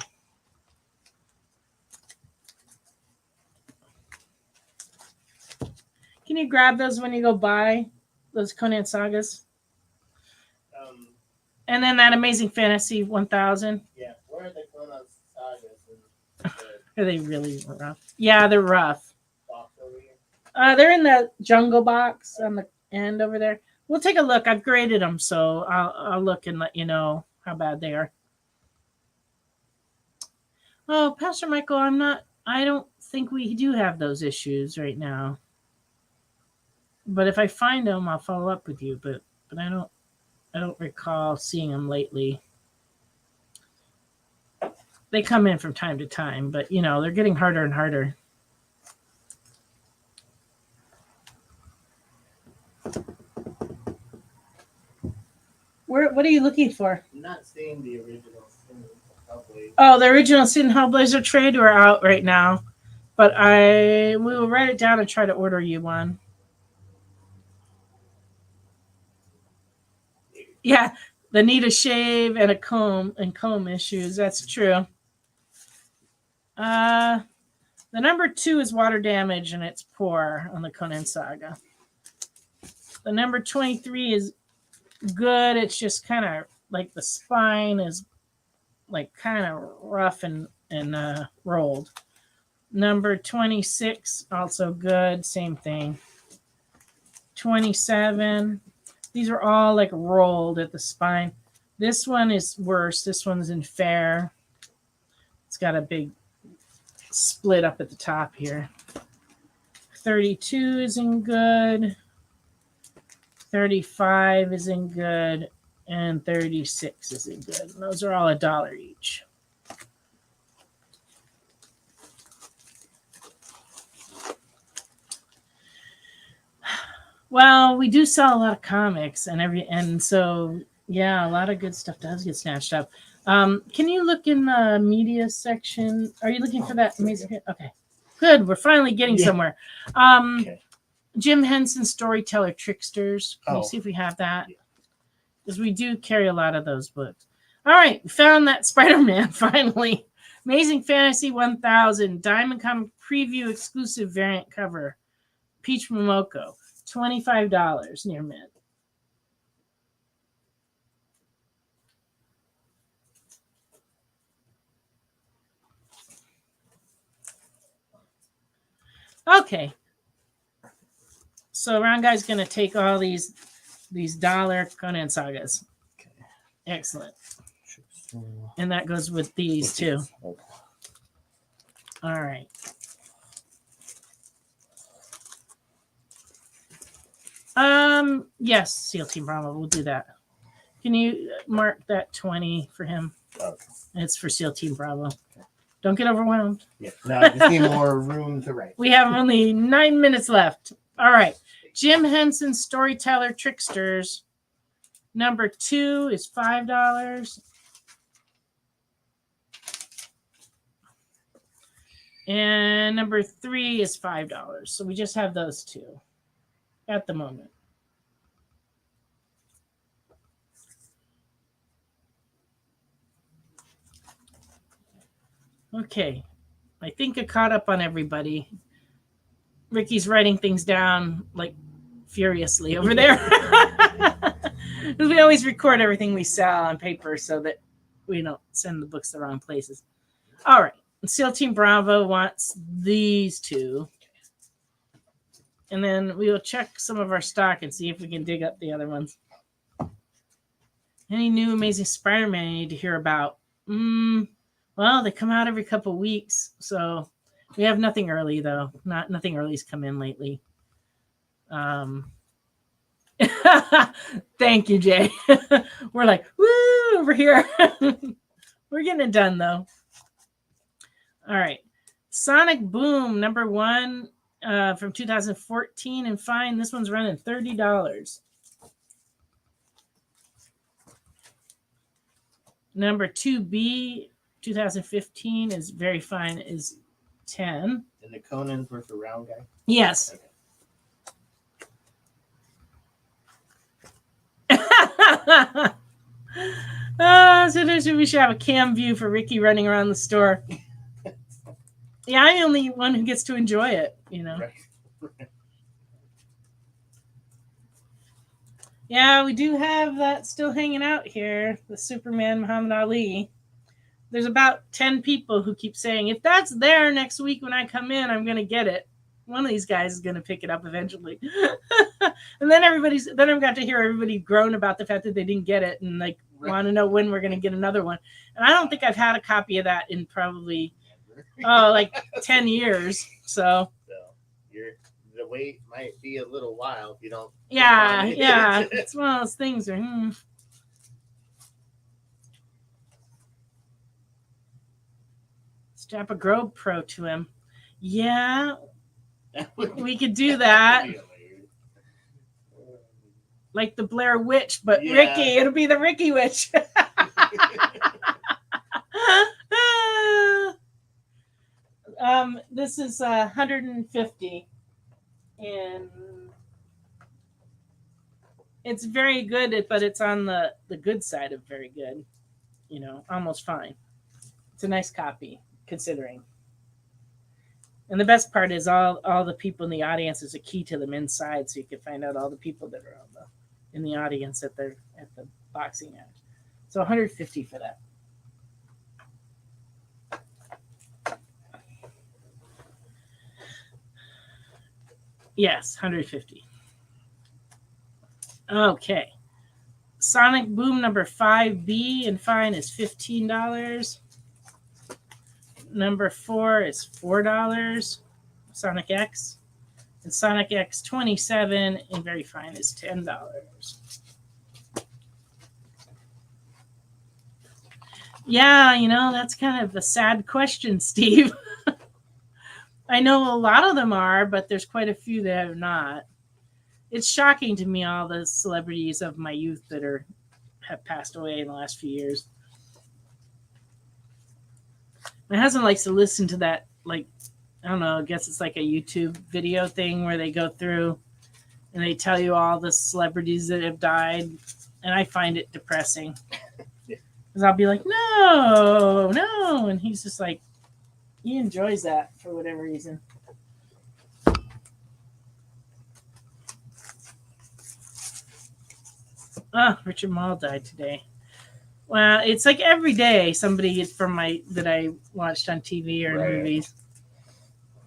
Can you grab those when you go by those Conan Sagas? And then that Amazing Fantasy 1000. Yeah, where are the Conan Sagas? Are they really rough? Yeah, they're rough. Box over here? They're in the jungle box on the end over there. We'll take a look. I've graded them, so I'll look and let you know how bad they are. Oh, Pastor Michael, I don't think we do have those issues right now. But if I find them, I'll follow up with you. But I don't recall seeing them lately. They come in from time to time, but they're getting harder and harder. What are you looking for? I'm not seeing the original Sin Hellblade. Oh, the original Sin Hellblazer trade are out right now, but we will write it down and try to order you one. Yeah, the need a shave and a comb issues. That's true. The number 2 is water damage and it's poor on the Conan Saga. The number 23 is good. It's just kind of like the spine is like kind of rough and rolled. Number 26 also good. Same thing. 27. These are all like rolled at the spine. This one is worse. This one's in fair. It's got a big split up at the top here. 32 is in good. 35 is in good. And 36 is in good. And those are all $1 each. Well, we do sell a lot of comics and so yeah, a lot of good stuff does get snatched up. Can you look in the media section? Are you looking for that amazing? Okay, good. We're finally getting somewhere. Okay. Jim Henson Storyteller Tricksters. Can you Oh. see if we have that? Because we do carry a lot of those books. All right, we found that Spider-Man finally. Amazing Fantasy 1000 Diamond Comic Preview exclusive variant cover. Peach Momoko. $25 near mint. Okay. So Ron Guy's going to take all these dollar Conan sagas. Okay. Excellent. And that goes with these too. Okay. All right. Yes, SEAL Team Bravo, we'll do that. Can you mark that 20 for him? Okay. It's for SEAL Team Bravo. Don't get overwhelmed. Yeah. No, I just need more room to write. We have only 9 minutes left. All right. Jim Henson Storyteller Tricksters. Number 2 is $5. And number 3 is $5. So we just have those two at the moment. Okay. I think I caught up on everybody. Ricky's writing things down like furiously over there. We always record everything we sell on paper so that we don't send the books the wrong places. All right. SEAL Team Bravo wants these two. And then we will check some of our stock and see if we can dig up the other ones. Any new Amazing Spider-Man you need to hear about? Well, they come out every couple weeks, so we have nothing early though. Nothing early's come in lately. Thank you, Jay. We're like, woo, over here. We're getting it done though. All right. Sonic Boom, number 1 from 2014 and fine. This one's running $30. Number 2B, 2015 is very fine, is 10. And the Conan's worth a round guy? Yes. Okay. So we should have a cam view for Ricky running around the store. Yeah, I'm the only one who gets to enjoy it, you know. Right. Yeah, we do have that still hanging out here, the Superman Muhammad Ali. There's about 10 people who keep saying, if that's there next week when I come in, I'm going to get it. One of these guys is going to pick it up eventually. And then I've got to hear everybody groan about the fact that they didn't get it and like want to know when we're going to get another one. And I don't think I've had a copy of that in probably, like 10 years. So the wait might be a little while if you don't. Yeah. It's one of those things. Strap a Grove Pro to him. Yeah, we could do that. like the Blair Witch, but Yeah. Ricky. It'll be the Ricky Witch. This is 150, and it's very good, but it's on the good side of very good. You know, almost fine. It's a nice copy, considering. And the best part is all the people in the audience, is a key to them inside, so you can find out all the people that are in the audience at the boxing match. So 150 for that. Yes, 150. Okay. Sonic Boom number 5B and fine is $15. Number 4 is $4. Sonic X. And Sonic X 27 and very fine is $10. Yeah, you know, that's kind of a sad question, Steve. I know a lot of them are, but there's quite a few that have not. It's shocking to me, all the celebrities of my youth that have passed away in the last few years. My husband likes to listen to that, like, I don't know, I guess it's like a YouTube video thing where they go through and they tell you all the celebrities that have died. And I find it depressing. Because I'll be like, no. And he's just like, he enjoys that for whatever reason. Oh, Richard Mall died today. Well, it's like every day somebody that I watched on TV or movies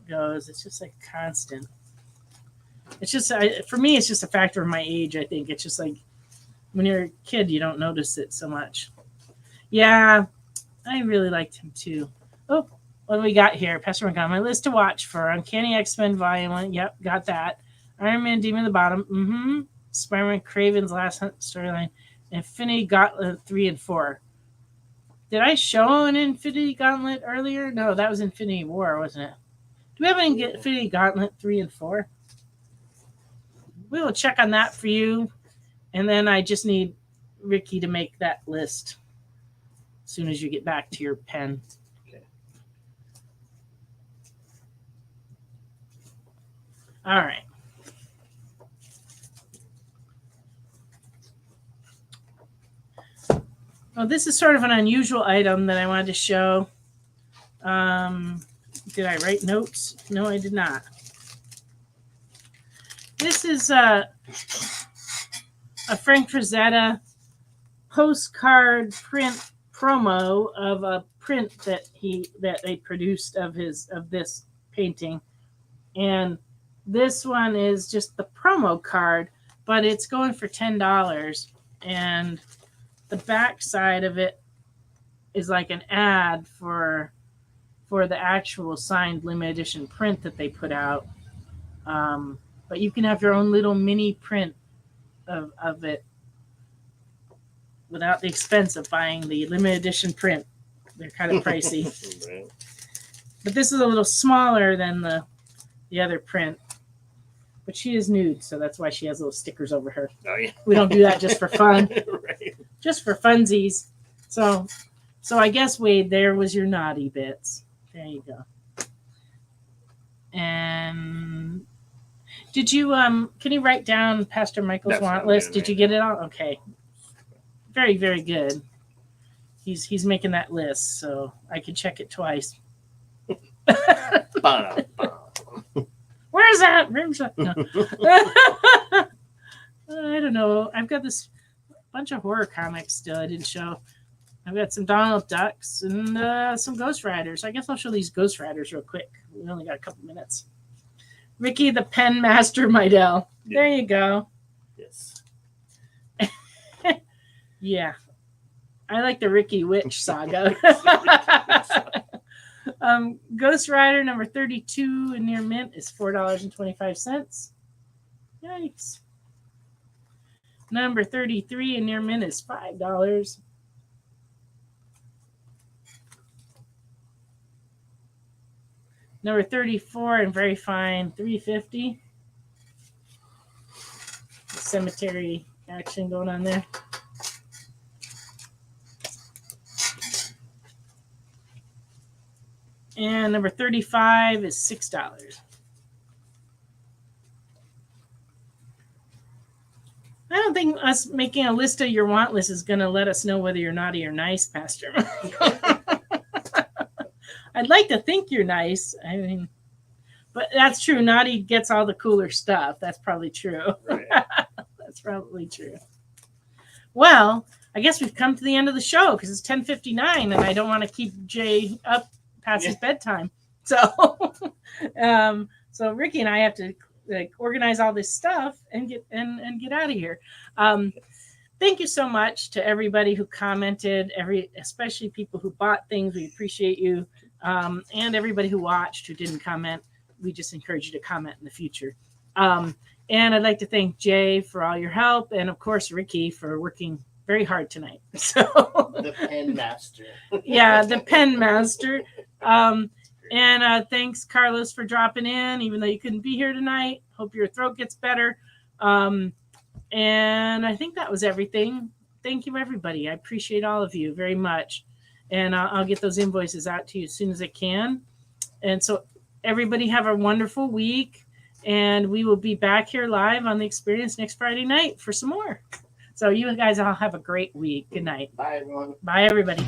goes. It's just like constant. It's just, for me, it's just a factor of my age, I think. It's just like when you're a kid, you don't notice it so much. Yeah, I really liked him too. Oh, what do we got here? Pastor McGon, my list to watch for Uncanny X-Men Volume 1. Yep, got that. Iron Man Demon at the bottom. Spider-Man Craven's Last Hunt storyline. Infinity Gauntlet 3 and 4. Did I show an Infinity Gauntlet earlier? No, that was Infinity War, wasn't it? Do we have an Infinity Gauntlet 3 and 4? We will check on that for you. And then I just need Ricky to make that list as soon as you get back to your pen. Okay. All right. Well, this is sort of an unusual item that I wanted to show. Did I write notes? No, I did not. This is a Frank Frazetta postcard print promo of a print that they produced of this painting, and this one is just the promo card, but it's going for $10, and the back side of it is like an ad for the actual signed limited edition print that they put out. But you can have your own little mini print of it without the expense of buying the limited edition print. They're kind of pricey. Right. But this is a little smaller than the other print. But she is nude, so that's why she has little stickers over her. Oh, yeah. We don't do that just for fun. Right. Just for funsies. So I guess, Wade, there was your naughty bits. There you go. And did you can you write down Pastor Michael's want list? Did you get it all? Okay. Very, very good. He's making that list, so I can check it twice. Where's that? No. I don't know. I've got this bunch of horror comics still I didn't show. I've got some Donald Ducks and some Ghost Riders. I guess I'll show these Ghost Riders real quick. We only got a couple minutes. Ricky the Pen Master Meidel. Yeah. There you go. Yes. Yeah. I like the Ricky Witch saga. Ghost Rider number 32 in near mint is $4.25. Yikes. Number 33 in near mint is $5. Number 34 and very fine, $3.50. Cemetery action going on there. And number 35 is $6. I don't think us making a list of your want list is going to let us know whether you're naughty or nice, Pastor. I'd like to think you're nice. I mean, but that's true. Naughty gets all the cooler stuff. That's probably true. Right. That's probably true. Well, I guess we've come to the end of the show because it's 10:59 and I don't want to keep Jay up past his bedtime. So, so Ricky and I have to organize all this stuff and get out of here. Thank you so much to everybody who commented, especially people who bought things. We appreciate you, and everybody who watched who didn't comment. We just encourage you to comment in the future. And I'd like to thank Jay for all your help, and of course Ricky for working very hard tonight. So The pen master. yeah, the pen master. And thanks, Carlos, for dropping in, even though you couldn't be here tonight. Hope your throat gets better. And I think that was everything. Thank you, everybody. I appreciate all of you very much. And I'll get those invoices out to you as soon as I can. And so everybody have a wonderful week. And we will be back here live on The Experience next Friday night for some more. So you guys all have a great week. Good night. Bye, everyone. Bye, everybody.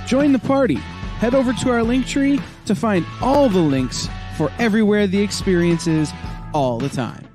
Join the party. Head over to our link tree to find all the links for everywhere The Experience is all the time.